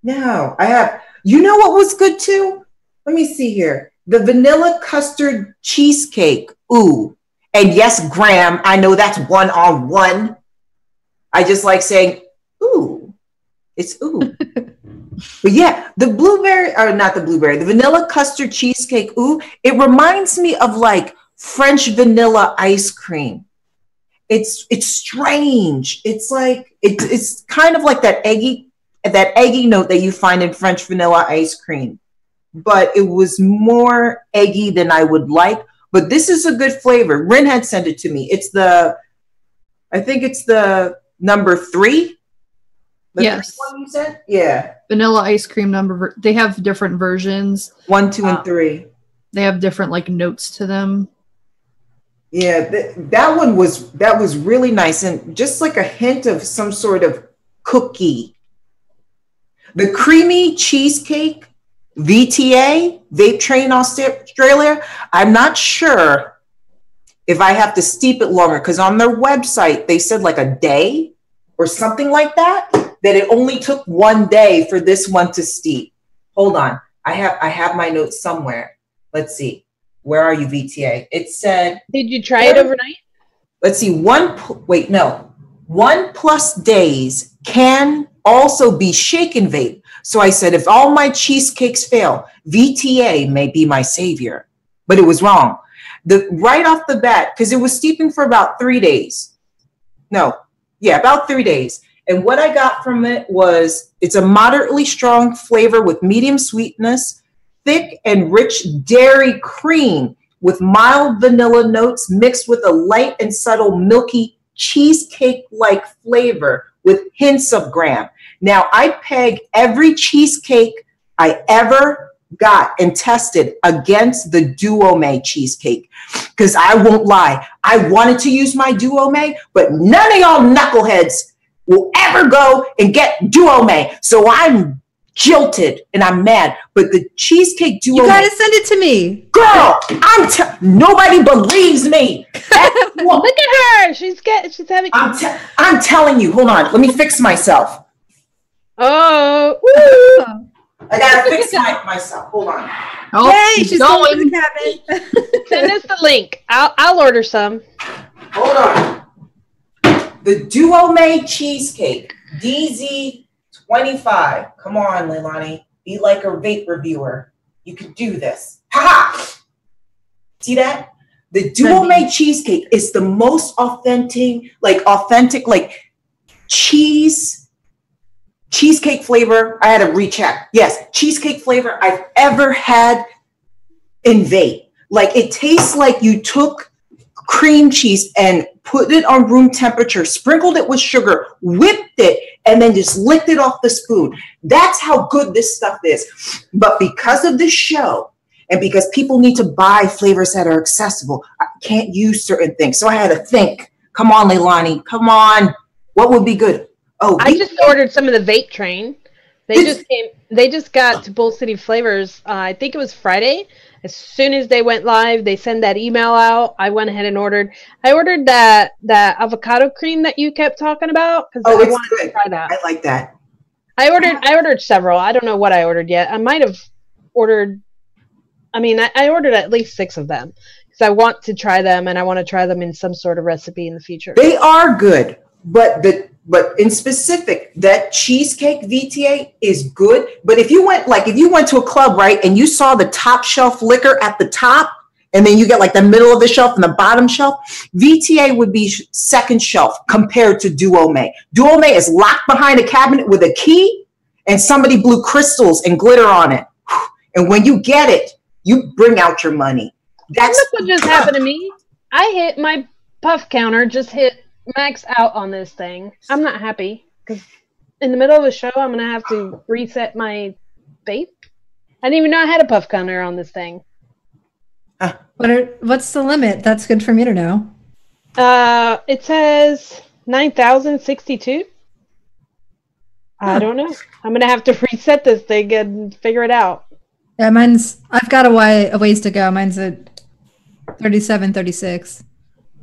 No, I have. You know what was good too? Let me see here. The vanilla custard cheesecake. Ooh. And yes, Graham, I know that's 1-on-1. I just like saying, ooh. It's ooh. But yeah, the vanilla custard cheesecake. Ooh, it reminds me of like French vanilla ice cream. It's strange. It's like, it's kind of like that eggy note that you find in French vanilla ice cream. But it was more eggy than I would like. But this is a good flavor. Rin had sent it to me. I think it's the number 3. Yes. One you said? Yeah. Vanilla ice cream number. They have different versions. 1, 2, and 3. They have different like notes to them. Yeah, that was really nice, and just like a hint of some sort of cookie. The creamy cheesecake VTA, Vape Train Australia. I'm not sure if I have to steep it longer because on their website they said like a day or something like that. That it only took 1 day for this one to steep. Hold on, I have my notes somewhere. Let's see. Where are you, VTA? It said. Did you try it overnight? Let's see. 1+ days can also be shaken vape. So I said, if all my cheesecakes fail, VTA may be my savior. But it was wrong. Right off the bat, because it was steeping for about 3 days. About 3 days. And what I got from it was, it's a moderately strong flavor with medium sweetness, thick and rich dairy cream with mild vanilla notes mixed with a light and subtle milky cheesecake-like flavor with hints of graham. Now, I peg every cheesecake I ever got and tested against the Duo-May cheesecake. Because I won't lie, I wanted to use my Duo-May, but none of y'all knuckleheads will ever go and get Duo-May. So I'm jilted and I'm mad. But the cheesecake Duo-May. You gotta send it to me. Girl, nobody believes me. Look at her. She's having. I'm telling you. Hold on. Let me fix myself. Oh. I gotta fix myself. Hold on. Oh, yay, she's going to the cabin. Send us the link. I'll order some. Hold on. The Duo-May cheesecake, DZ25. Come on, Leilani. Be like a vape reviewer. You can do this. Ha! See that? The Duo-May cheesecake is the most authentic cheesecake flavor. I had to recheck. Yes, cheesecake flavor I've ever had in vape. Like, it tastes like you took cream cheese and put it on room temperature, sprinkled it with sugar, whipped it, and then just licked it off the spoon. That's how good this stuff is. But because of this show, and because people need to buy flavors that are accessible, I can't use certain things. So I had to think, come on, Leilani, come on. What would be good? Oh, I just ordered some of the Vape Train. They just got to Bull City Flavors. I think it was Friday. As soon as they went live, they send that email out. I went ahead and ordered. I ordered that avocado cream that you kept talking about because I wanted to try that. I like that. I ordered several. I don't know what I ordered yet. I might have ordered. I ordered at least 6 of them because I want to try them and I want to try them in some sort of recipe in the future. They are good, but in specific, that cheesecake VTA is good. But if you went to a club, right, and you saw the top shelf liquor at the top, and then you get like the middle of the shelf and the bottom shelf, VTA would be second shelf compared to Duo-May. Duo-May is locked behind a cabinet with a key, and somebody blew crystals and glitter on it. And when you get it, you bring out your money. Look what just happened to me. I hit my puff counter, just hit max out on this thing. I'm not happy because in the middle of the show, I'm going to have to reset my vape. I didn't even know I had a puff counter on this thing. What's the limit? That's good for me to know. It says 9,062. I don't know. I'm going to have to reset this thing and figure it out. Yeah, I've got a ways to go. Mine's at 37, 36.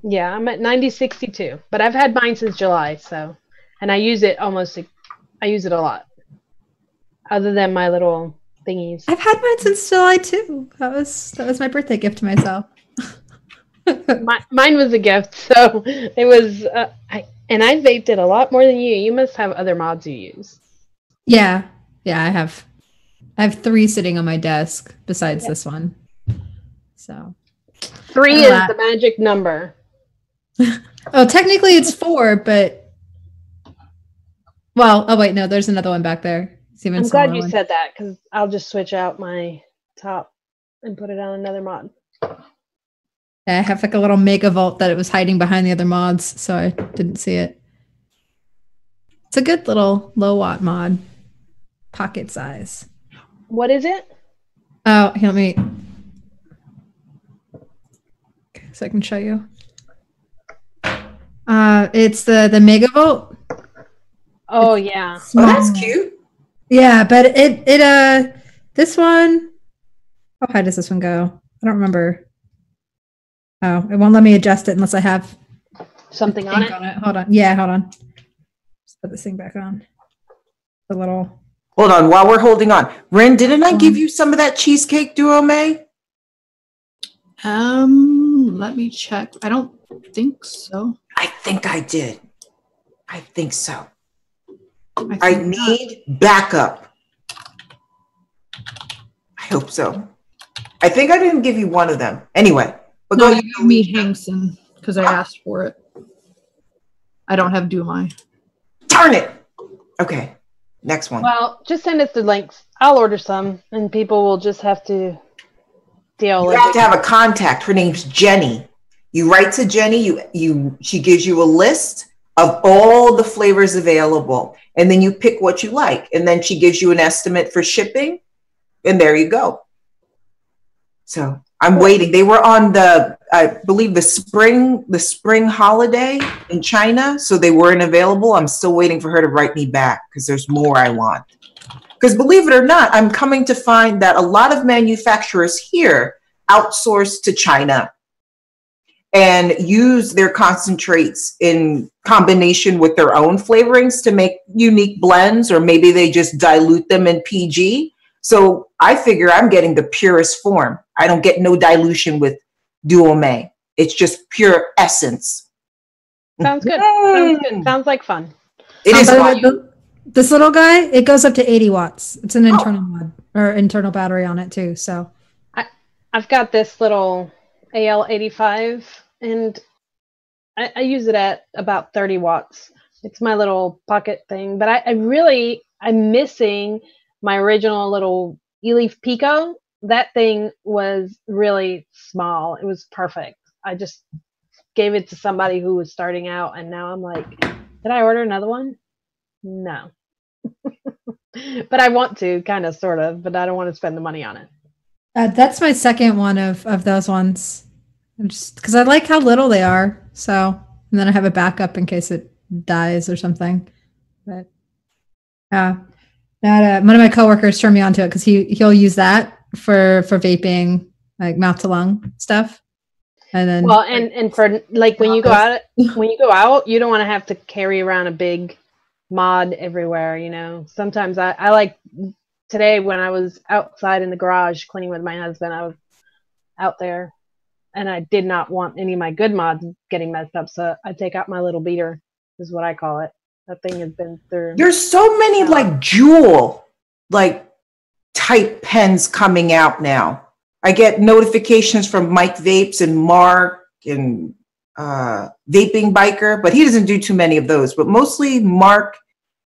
Yeah, I'm at 9062, but I've had mine since July, so, and I use it a lot. Other than my little thingies. I've had mine since July too. That was my birthday gift to myself. Mine was a gift, so it was, I vaped it a lot more than you. You must have other mods you use. Yeah, I have 3 sitting on my desk besides this one. So 3 is the magic number. Oh, technically it's 4, but oh wait, no, there's another one back there. I'm glad you said that because I'll just switch out my top and put it on another mod. Yeah, I have like a little mega vault that it was hiding behind the other mods, so I didn't see it. It's a good little low watt mod, pocket size. What is it? Oh, let me. Okay, so I can show you. It's the Megavolt. Oh yeah. Oh, that's cute. Yeah, but this one. How high does this one go? I don't remember. Oh, it won't let me adjust it unless I have something on it. Hold on. Yeah, hold on. Just put this thing back on. The little. Hold on, while we're holding on. Ren, didn't I give you some of that cheesecake duo, May? Let me check. I don't think so. I think I did. I think so. I need backup. I hope so. I think I didn't give you one of them. Anyway. But no, you gave me Hankson because I asked for it. I don't have Do-My. Darn it. Okay. Next one. Well, just send us the links. I'll order some, and people will just have to deal with it. You have to have a contact. Her name's Jenny. You write to Jenny. She gives you a list of all the flavors available, and then you pick what you like, and then she gives you an estimate for shipping, and there you go. So I'm waiting. They were on I believe the spring holiday in China, so they weren't available. I'm still waiting for her to write me back because there's more I want. Because believe it or not, I'm coming to find that a lot of manufacturers here outsource to China and use their concentrates in combination with their own flavorings to make unique blends, or maybe they just dilute them in PG. So I figure I'm getting the purest form. I don't get no dilution with Duo-May. It's just pure essence. Sounds good. Sounds good. Sounds like fun. It is fun. This little guy, it goes up to 80 watts. It's an internal mod or internal battery on it too. So I've got this little AL85 and I use it at about 30 watts. It's my little pocket thing, but I'm missing my original little E-leaf Pico. That thing was really small. It was perfect. I just gave it to somebody who was starting out, and now I'm like, did I order another one? No. But I want to, kind of, sort of, but I don't want to spend the money on it. That's my second one of those ones. Just because I like how little they are. So, and then I have a backup in case it dies or something. But yeah, one of my coworkers turned me onto it because he'll use that for vaping, like mouth to lung stuff. And then and for like when you go out, you don't want to have to carry around a big mod everywhere. You know, sometimes I like today when I was outside in the garage cleaning with my husband, I was out there. And I did not want any of my good mods getting messed up, so I take out my little beater, is what I call it. That thing has been through. There's so many like Juul, like type pens coming out now. I get notifications from Mike Vapes and Mark and Vaping Biker, but he doesn't do too many of those. But mostly Mark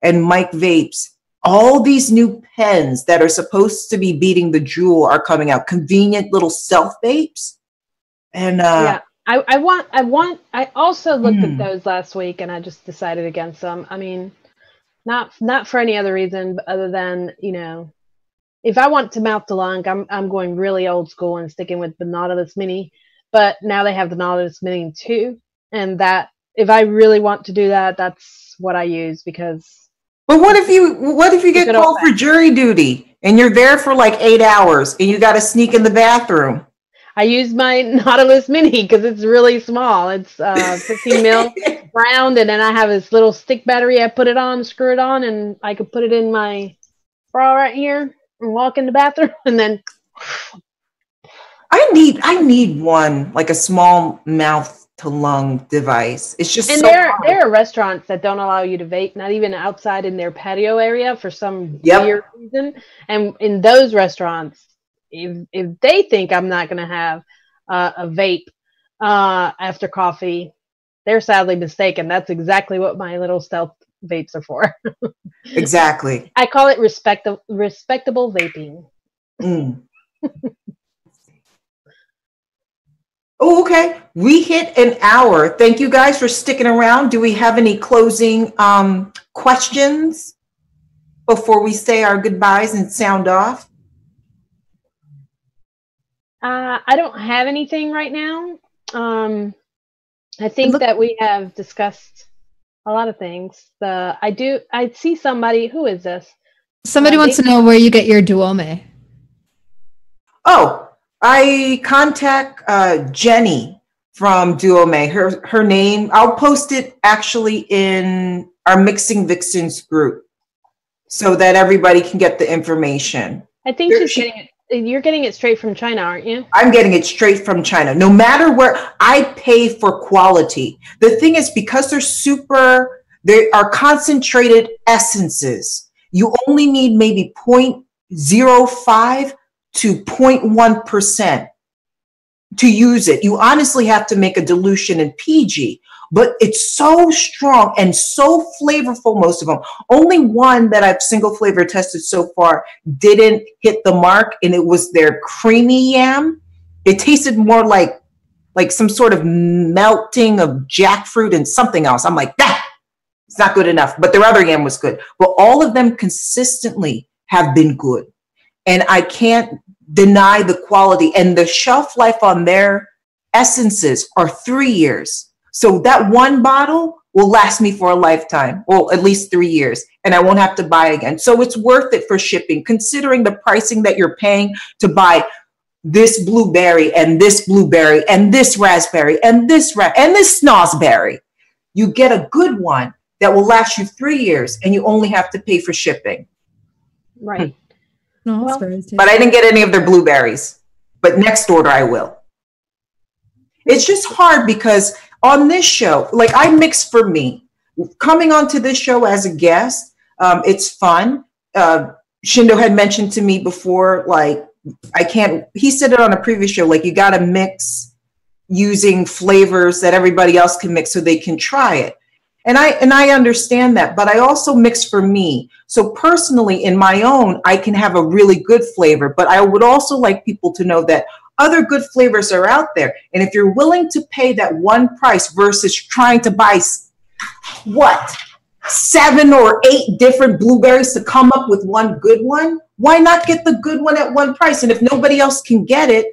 and Mike Vapes. All these new pens that are supposed to be beating the Juul are coming out. Convenient little self vapes. And I also looked at those last week and I just decided against them. I mean, not for any other reason other than, you know, if I want to mouth to lung, I'm going really old school and sticking with the Nautilus Mini. But now they have the Nautilus Mini 2, and that if I really want to do that, that's what I use because. But what if you get called for jury duty and you're there for like 8 hours and you got to sneak in the bathroom? I use my Nautilus Mini because it's really small. It's 15 mil round, and then I have this little stick battery. I put it on, screw it on, and I could put it in my bra right here and walk in the bathroom, and then. I need one, like a small mouth to lung device. It's just and there are restaurants that don't allow you to vape, not even outside in their patio area for some weird reason. And in those restaurants, if they think I'm not going to have a vape after coffee, they're sadly mistaken. That's exactly what my little stealth vapes are for. Exactly. I call it respectable vaping. Oh, okay. We hit an hour. Thank you guys for sticking around. Do we have any closing questions before we say our goodbyes and sound off? I don't have anything right now. I think that we have discussed a lot of things. I see somebody. Who is this? Somebody wants to know where you get your Duome. Oh, I contact Jenny from Duome. Her name. I'll post it actually in our MIXINVIXENS group so that everybody can get the information. I think you're getting it straight from China, aren't you? I'm getting it straight from China. No matter where, I pay for quality. The thing is, because they are concentrated essences, you only need maybe 0.05 to 0.1% to use it. You honestly have to make a dilution in PG, but it's so strong and so flavorful, most of them. Only one that I've single flavor tested so far didn't hit the mark, and it was their creamy yam. It tasted more like some sort of melting of jackfruit and something else. I'm like, it's not good enough, but their other yam was good. But all of them consistently have been good. And I can't deny the quality, and the shelf life on their essences are 3 years. So that one bottle will last me for a lifetime, well, at least 3 years, and I won't have to buy again. So it's worth it for shipping, considering the pricing that you're paying to buy this blueberry and this blueberry and this raspberry and this snozberry. You get a good one that will last you 3 years, and you only have to pay for shipping. Right. Well, but I didn't get any of their blueberries. But next order I will. It's just hard because on this show, like I mix for me. Coming onto this show as a guest, it's fun. Shindo had mentioned to me before, like he said it on a previous show, like you got to mix using flavors that everybody else can mix so they can try it. And I understand that, but I also mix for me. So personally, in my own, I can have a really good flavor, but I would also like people to know that other good flavors are out there. And if you're willing to pay that one price versus trying to buy, 7 or 8 different blueberries to come up with one good one, why not get the good one at one price? And if nobody else can get it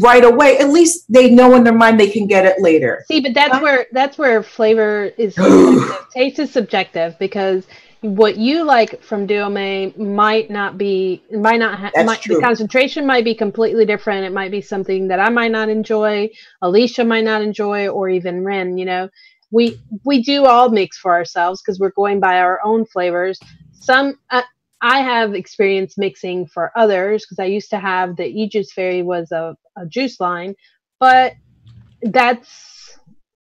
right away, at least they know in their mind they can get it later. See, but that's where flavor is subjective. Taste is subjective, because what you like from Duome the concentration might be completely different. It might be something that I might not enjoy, Alicia might not enjoy, or even Ren. You know, we do all mix for ourselves because we're going by our own flavors. I have experience mixing for others because I used to have the E-Juice Fairy was a juice line, but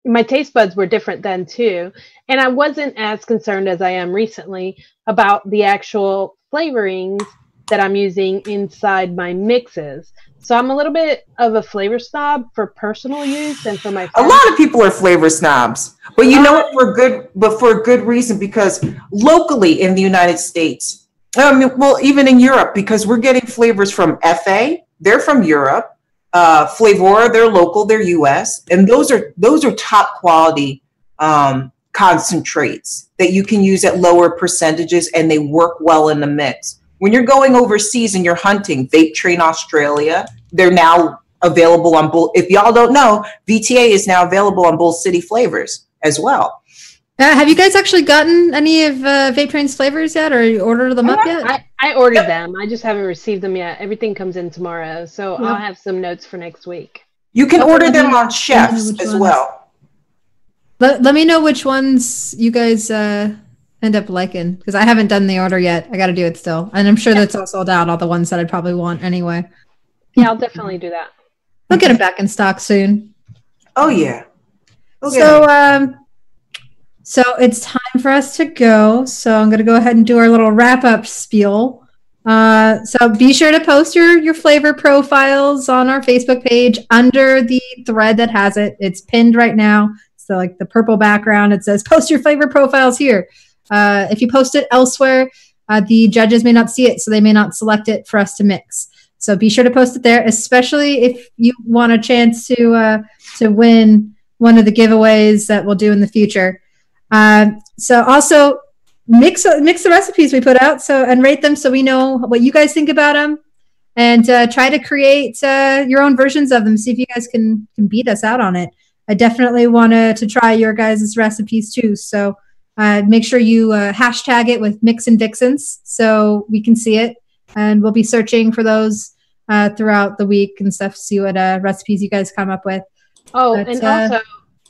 my taste buds were different then too. And I wasn't as concerned as I am recently about the actual flavorings that I'm using inside my mixes. So I'm a little bit of a flavor snob for personal use and for my friends. A lot of people are flavor snobs, but you know what, for a good reason, because locally in the United States, well, even in Europe, because we're getting flavors from FA, they're from Europe. Flavora, they're local, they're US, and those are top quality concentrates that you can use at lower percentages, and they work well in the mix. When you're going overseas and you're hunting, Vape Train Australia, they're now available on Bull. If y'all don't know, VTA is now available on Bull City flavors as well. Have you guys actually gotten any of Vape Train's flavors yet, or ordered them up yet? I ordered them. I just haven't received them yet. Everything comes in tomorrow, so I'll have some notes for next week. You can order them on Chefs as well. Let me know which ones you guys end up liking, because I haven't done the order yet. I got to do it still, and I'm sure that's all sold out. All the ones that I'd probably want anyway. Yeah, I'll definitely do that. We'll get them back in stock soon. Oh yeah. So it's time for us to go. So I'm going to go ahead and do our little wrap-up spiel. So be sure to post your flavor profiles on our Facebook page under the thread that has it. It's pinned right now. So like the purple background, it says post your flavor profiles here. If you post it elsewhere, the judges may not see it, so they may not select it for us to mix. So be sure to post it there, especially if you want a chance to win one of the giveaways that we'll do in the future. So also mix the recipes we put out and rate them so we know what you guys think about them, and try to create your own versions of them. See if you guys can beat us out on it. I definitely want to try your guys' recipes too. So make sure you hashtag it with MIXINVIXENS so we can see it, and we'll be searching for those throughout the week and stuff to see what recipes you guys come up with. Oh, and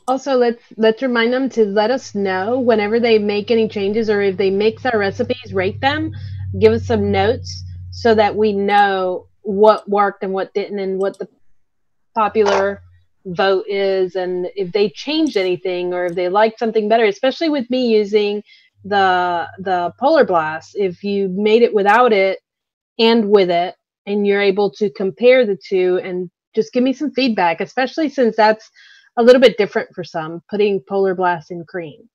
also, let's remind them to let us know whenever they make any changes, or if they mix our recipes, rate them, give us some notes so that we know what worked and what didn't, and what the popular vote is, and if they changed anything or if they liked something better, especially with me using the Polar Blast. If you made it without it and with it, and you're able to compare the two, and just give me some feedback, especially since that's a little bit different for some, putting Polar Blast in cream.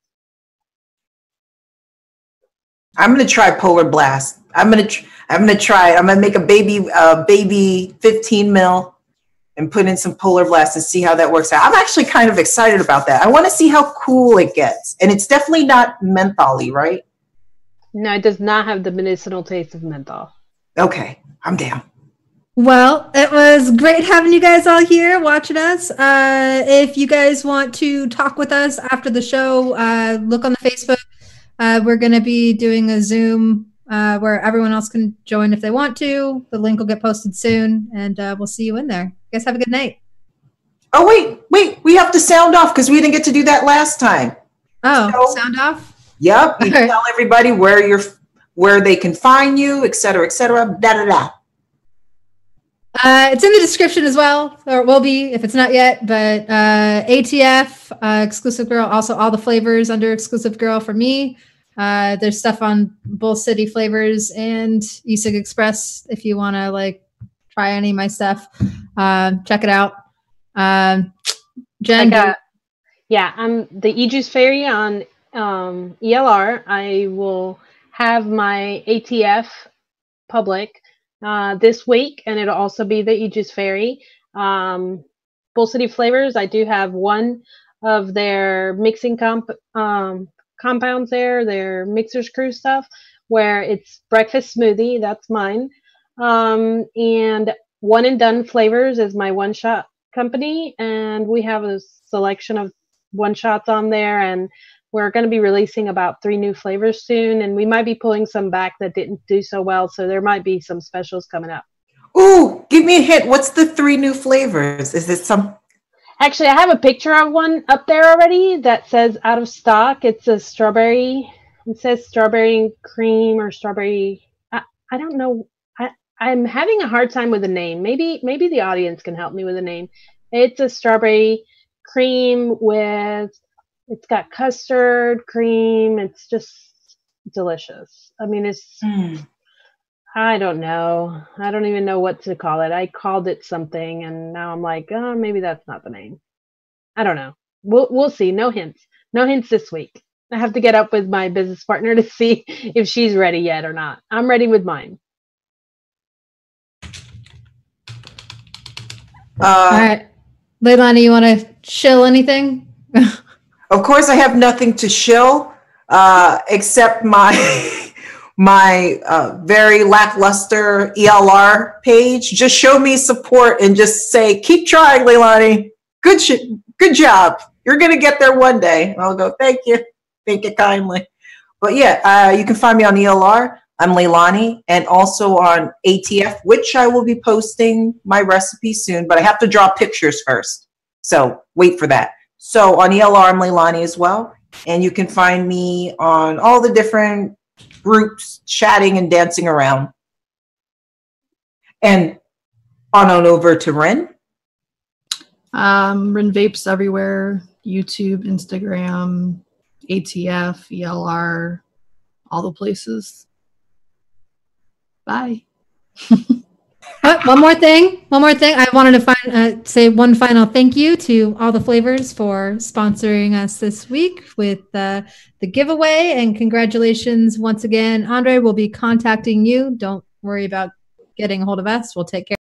I'm gonna try Polar Blast. I'm gonna make a baby 15 mil and put in some Polar Blast and see how that works out. I'm actually kind of excited about that. I want to see how cool it gets, and it's definitely not menthol-y, right? No, it does not have the medicinal taste of menthol. Okay, I'm down. Well, it was great having you guys all here watching us. If you guys want to talk with us after the show, look on the Facebook. We're going to be doing a Zoom where everyone else can join if they want to. The link will get posted soon, and we'll see you in there. You guys have a good night. Oh, wait. We have to sound off because we didn't get to do that last time. Oh, so, sound off? Yep. You tell everybody where they can find you, et cetera, da-da-da. It's in the description as well, or it will be if it's not yet. But ATF, Exclusive Girl, also all the flavors under Exclusive Girl for me. There's stuff on Bull City Flavors and E-cig Express if you want to try any of my stuff. Check it out. Jen, I'm the E-Juice Fairy on ELR. I will have my ATF public this week, and it'll also be the E-Juice Fairy. Bull City Flavors, I do have one of their mixing compounds there, their Mixers Crew stuff, where it's breakfast smoothie. That's mine. And One and Done Flavors is my one-shot company, and we have a selection of one-shots on there, and we're going to be releasing about 3 new flavors soon, and we might be pulling some back that didn't do so well, so there might be some specials coming up. Ooh, give me a hint. What's the 3 new flavors? Is it some... Actually, I have a picture of one up there already that says out of stock. It's a strawberry. It says strawberry and cream or strawberry. I don't know. I'm having a hard time with the name. Maybe the audience can help me with the name. It's a strawberry cream with... It's got custard, cream. It's just delicious. I mean, it's, I don't know. I don't even know what to call it. I called it something, and now I'm like, oh, maybe that's not the name. I don't know. We'll see. No hints. No hints this week. I have to get up with my business partner to see if she's ready yet or not. I'm ready with mine. All right. Leilani, you want to shill anything? Of course, I have nothing to shill except my very lackluster ELR page. Just show me support and just say, keep trying, Leilani. Good job. You're going to get there one day. And I'll go, thank you kindly. But yeah, you can find me on ELR. I'm Leilani, and also on ATF, which I will be posting my recipe soon, but I have to draw pictures first. So wait for that. So on ELR, I'm Leilani as well. And you can find me on all the different groups, chatting and dancing around. And on over to Ren. Ren Vapes everywhere. YouTube, Instagram, ATF, ELR, all the places. Bye. One more thing. I wanted to say one final thank you to All the Flavors for sponsoring us this week with the giveaway, and congratulations once again. Andre will be contacting you. Don't worry about getting a hold of us. We'll take care.